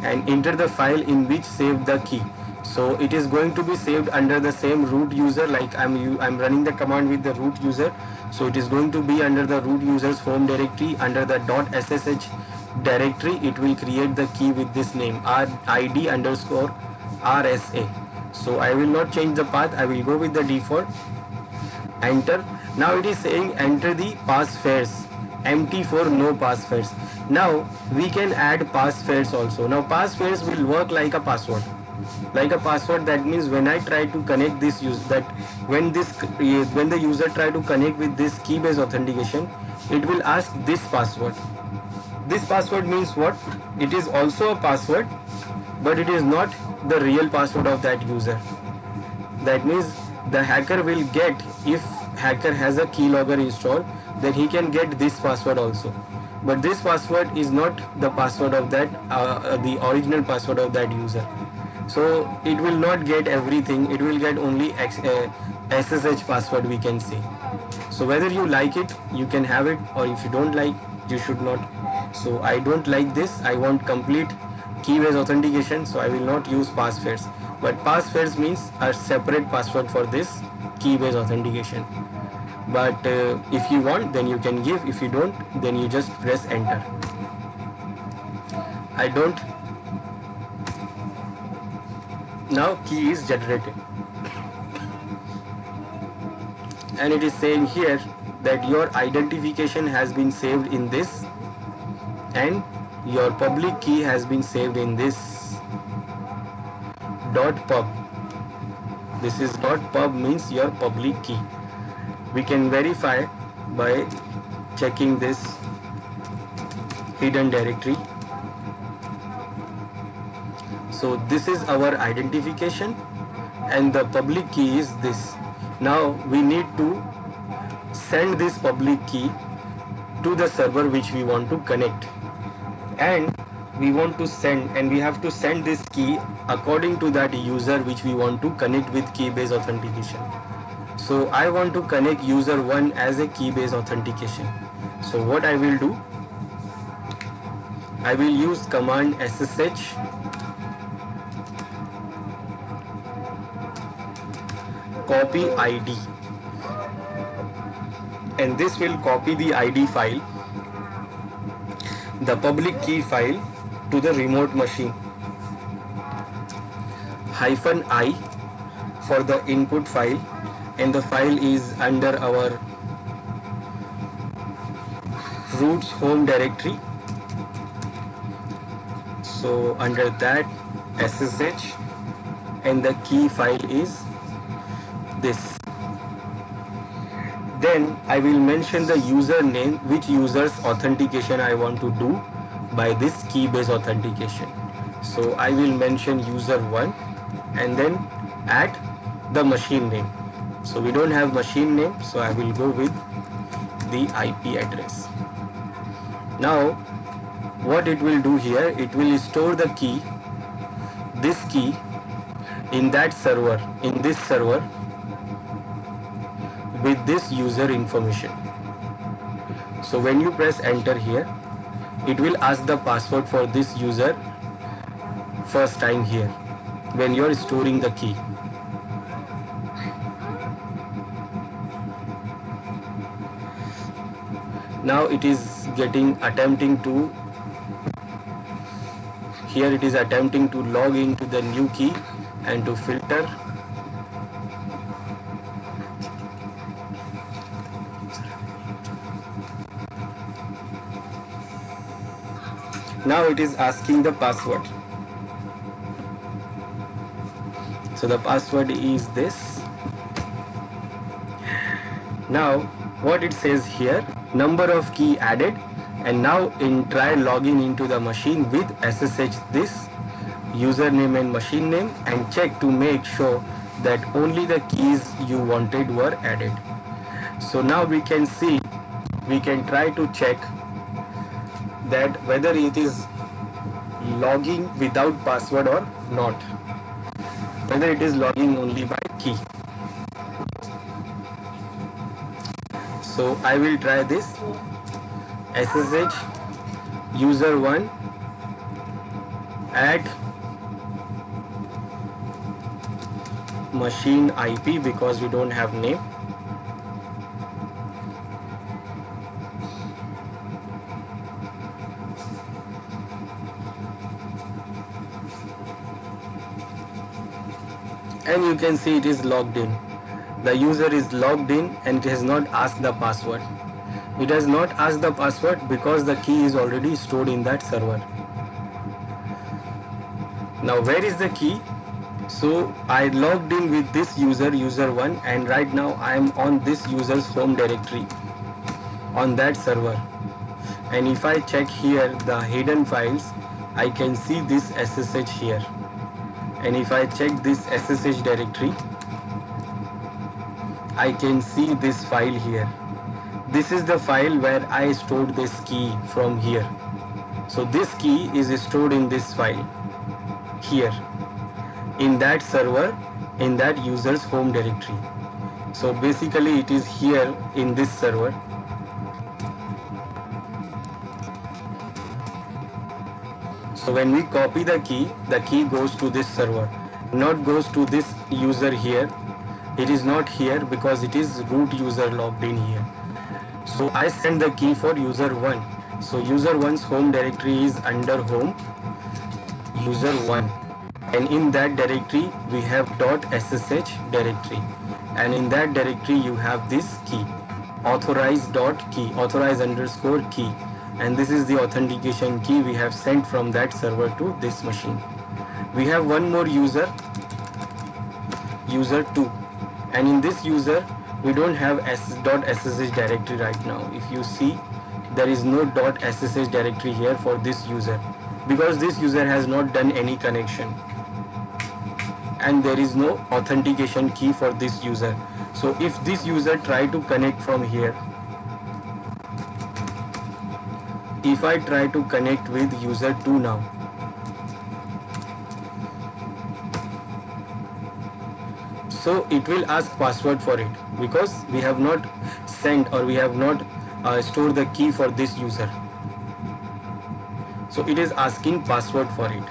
and enter the file in which saved the key. So it is going to be saved under the same root user, like I'm running the command with the root user. So it is going to be under the root user's home directory, under the .ssh directory. It will create the key with this name id_rsa. So I will not change the path, I will go with the default. Enter. Now it is saying enter the passphrase, empty for no passphrase. Now we can add passphrase also. Now passphrase will work like a password. Like a password, that means when I try to connect this when the user try to connect with this key based authentication, it will ask this password. This password means what? It is also a password, but it is not the real password of that user. That means the hacker will get, if hacker has a keylogger installed, then he can get this password also. But this password is not the password of that, the original password of that user. So it will not get everything, it will get only SSH password, we can say. So whether you like it, you can have it, or if you don't like, you should not. So I don't like this, I want complete key-based authentication, so I will not use passphrase. But passphrase means a separate password for this key-based authentication. But if you want, then you can give. If you don't, then you just press enter. I don't. Now key is generated, and it is saying here that your identification has been saved in this, and your public key has been saved in this .pub. This is .pub means your public key. We can verify by checking this hidden directory. So this is our identification, and the public key is this. Now we need to send this public key to the server which we want to connect, and we want to send, and we have to send this key according to that user which we want to connect with key-based authentication. So I want to connect user 1 as a key-based authentication. So what I will do, I will use command SSH copy ID, and this will copy the ID file, the public key file, to the remote machine. -I for the input file, and the file is under our root's home directory. So under that SSH, and the key file is this. Then I will mention the username, which user's authentication I want to do by this key-based authentication. So I will mention user 1, and then add the machine name. So we don't have machine name, so I will go with the IP address. Now what it will do here, it will store the key, this key, in that server, in this server, with this user information. So when you press enter here, it will ask the password for this user first time here when you are storing the key. Now it is attempting to, here it is attempting to log into the new key and to filter. Now it is asking the password. So the password is this. Now what it says here, number of key added, and now try logging into the machine with SSH this username and machine name, and check to make sure that only the keys you wanted were added. So now we can see, we can try to check that whether it is logging without password or not, whether it is logging only by key. So I will try this SSH user 1 at machine IP, because we don't have name. And you can see it is logged in. The user is logged in and it has not asked the password. It has not asked the password because the key is already stored in that server. Now where is the key? So I logged in with this user, user 1, and right now I am on this user's home directory on that server. And if I check here the hidden files, I can see this SSH here. And if I check this SSH directory, I can see this file here. This is the file where I stored this key from here. So this key is stored in this file here, in that server, in that user's home directory. So basically it is here in this server. So when we copy the key goes to this server, not goes to this user here. It is not here because it is root user logged in here. So I send the key for user 1. So user 1's home directory is under home user 1, and in that directory we have .ssh directory, and in that directory you have this key, authorize.key, authorize_key, and this is the authentication key we have sent from that server to this machine. We have one more user 2, and in this user we don't have .ssh directory right now. If you see, there is no .ssh directory here for this user because this user has not done any connection, and there is no authentication key for this user. So if this user try to connect from here, if I try to connect with user 2 now, so it will ask password for it because we have not sent, or we have not stored the key for this user. So it is asking password for it.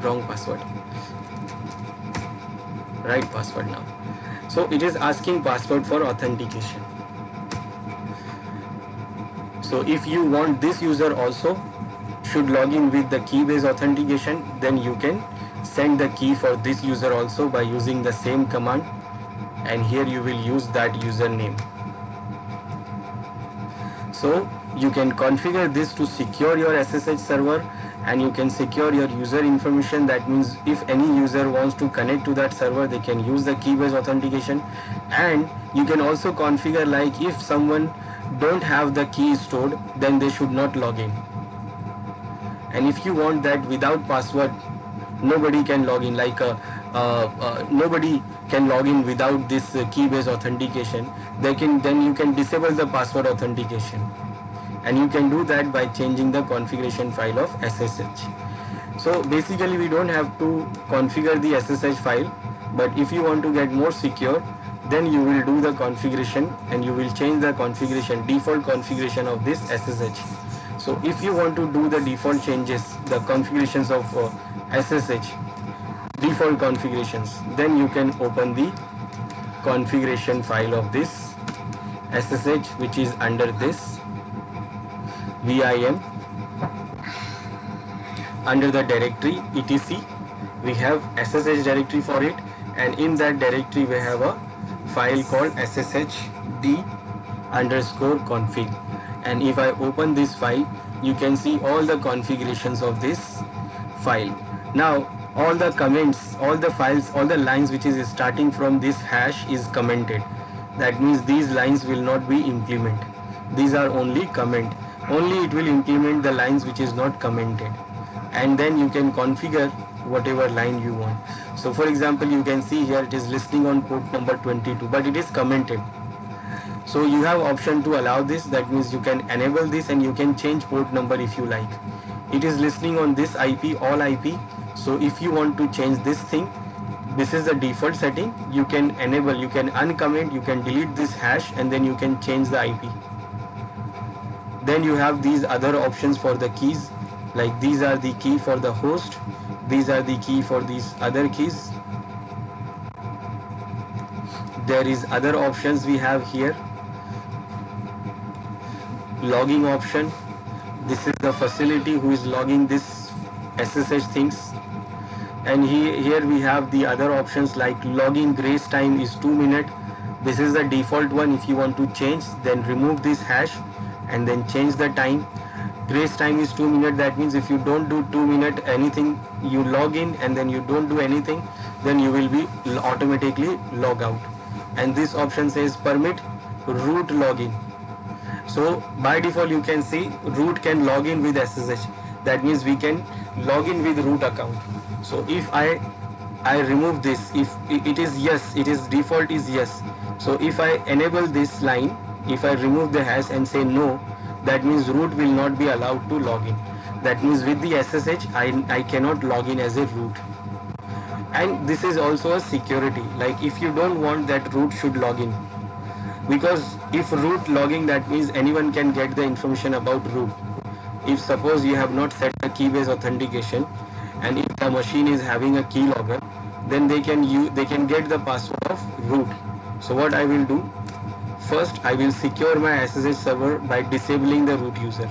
Wrong password. Right password now. So it is asking password for authentication. So if you want this user also should log in with the key-based authentication, then you can send the key for this user also by using the same command, and here you will use that username. So you can configure this to secure your SSH server, and you can secure your user information. That means if any user wants to connect to that server, they can use the key-based authentication. And you can also configure, like, if someone don't have the key stored, then they should not log in. And if you want that without password, nobody can log in, like nobody can log in without this key-based authentication, then you can disable the password authentication, and you can do that by changing the configuration file of SSH. So basically we don't have to configure the SSH file, but if you want to get more secure, then you will do the configuration and you will change the configuration, default configuration of this SSH. So if you want to do the default changes, the configurations of SSH, default configurations, then you can open the configuration file of this SSH, which is under this VIM. Under the directory etc, we have SSH directory for it, and in that directory we have a file called sshd_config. And if I open this file, you can see all the configurations of this file. Now all the comments, all the files, all the lines which is starting from this hash is commented. That means these lines will not be implemented. These are only comment. Only it will implement the lines which is not commented. And then you can configure whatever line you want. So for example, you can see here it is listening on port number 22, but it is commented. So you have option to allow this. That means you can enable this and you can change port number if you like. It is listening on this IP, all IP. So if you want to change this thing, this is the default setting. You can enable, you can uncomment, you can delete this hash, and then you can change the IP. Then you have these other options for the keys, like these are the key for the host, these are the key for these other keys. There is other options we have here. Logging option. This is the facility who is logging this SSH things. And here we have the other options, like login grace time is 2 minutes. This is the default one. If you want to change, then remove this hash and then change the time. Grace time is 2 minutes. That means if you don't do 2 minutes anything, you log in and then you don't do anything, then you will be automatically log out. And this option says permit root login. So by default you can see root can log in with SSH. That means we can log in with root account. So if I I remove this, if it is yes, it is default is yes. So if I enable this line, if I remove the hash and say no, that means root will not be allowed to log in. That means with the SSH I cannot log in as a root. And this is also a security, like if you don't want that root should log in, because if root logging, that means anyone can get the information about root. If suppose you have not set a key based authentication, and if the machine is having a keylogger, then they can get the password of root. So what I will do, first I will secure my SSH server by disabling the root user.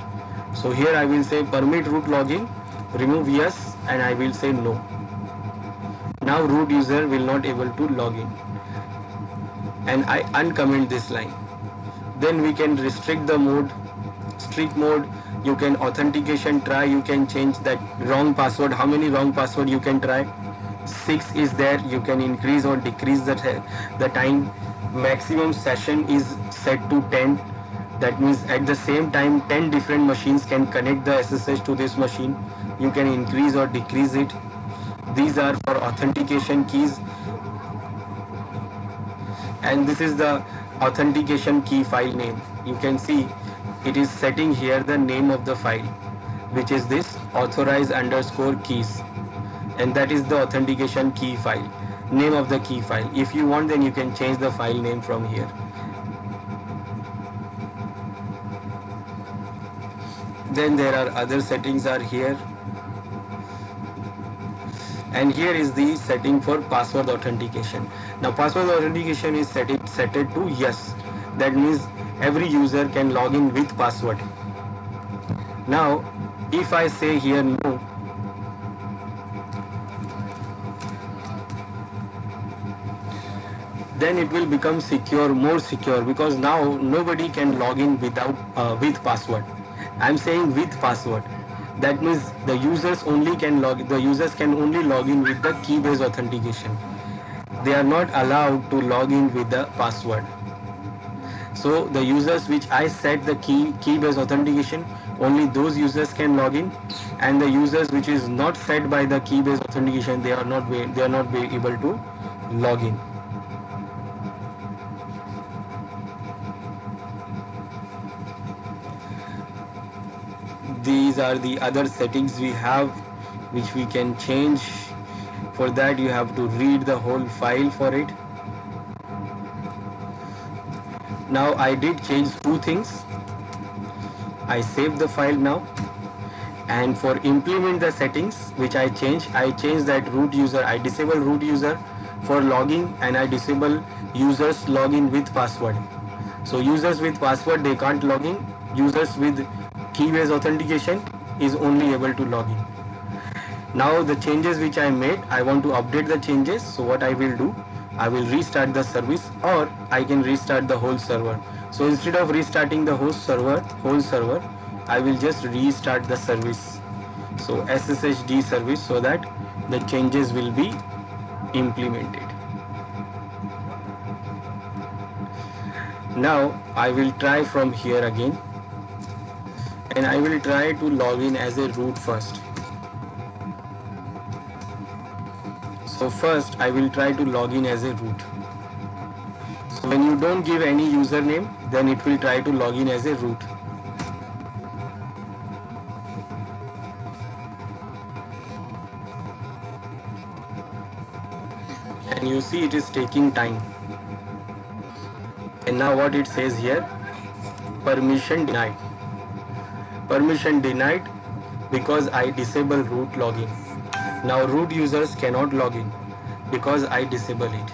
So here I will say permit root login, remove yes, and I will say no. Now root user will not able to log in, and I uncomment this line. Then we can restrict the mode, strict mode. You can authentication try, you can change that wrong password, how many wrong password you can try. 6 is there, you can increase or decrease the time. Maximum session is set to 10. That means at the same time 10 different machines can connect the SSH to this machine. You can increase or decrease it. These are for authentication keys, and this is the authentication key file name. You can see it is setting here the name of the file, which is this authorize underscore keys, and that is the authentication key file, name of the key file. If you want, then you can change the file name from here. Then there are other settings are here, and here is the setting for password authentication. Now password authentication is set it to yes. That means every user can log in with password. Now if I say here no, then it will become secure, more secure, because now nobody can log in without with password. I'm saying with password. That means the users can only log in with the key based authentication. They are not allowed to log in with the password. So the users which I set the key based authentication, only those users can log in, and the users which is not set by the key based authentication, they are not able to log in. These are the other settings we have which we can change. For that you have to read the whole file for it. Now I did change two things. I saved the file now, and for implement the settings which I changed that root user, I disable root user for logging, and I disable users login with password. So users with password, they can't log in. Users with key based authentication is only able to log in. Now the changes which I made, I want to update the changes. So what I will do, I will restart the service, or I can restart the whole server. So instead of restarting the whole server, I will just restart the service. So SSHD service, so that the changes will be implemented. Now I will try from here again, and I will try to log in as a root first. So first I will try to log in as a root. So when you don't give any username, then it will try to log in as a root. And you see it is taking time. And now what it says here, permission denied. Permission denied because I disable root login. Now root users cannot log in because I disable it.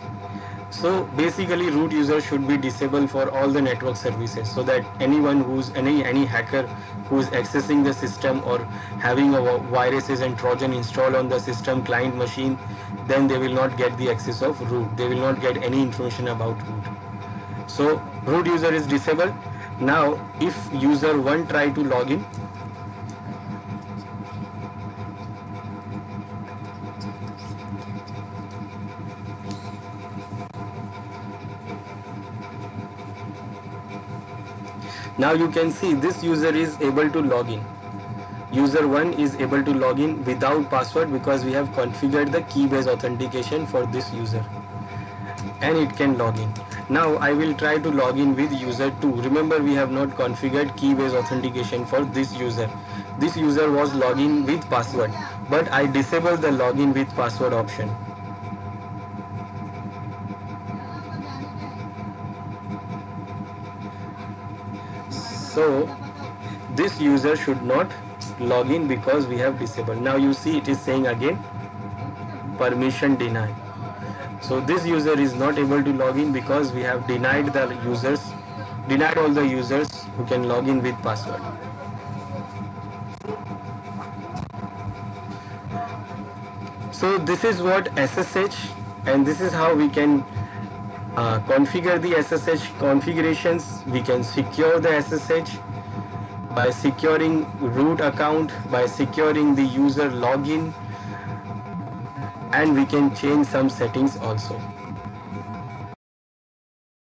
So basically root user should be disabled for all the network services, so that anyone who's any hacker who's accessing the system or having a viruses and Trojan installed on the system client machine, then they will not get the access of root. They will not get any information about root. So root user is disabled. Now if user 1 try to log in, now you can see this user is able to log in. user 1 is able to log in without password because we have configured the key based authentication for this user, and it can log in. Now I will try to log in with user 2. Remember, we have not configured key based authentication for this user. This user was logging with password, but I disable the login with password option. So this user should not log in because we have disabled. Now you see it is saying again permission denied. So this user is not able to log in because we have denied all the users who can log in with password. So this is what SSH, and this is how we can configure the SSH configurations. We can secure the SSH by securing root account, by securing the user login, and we can change some settings also.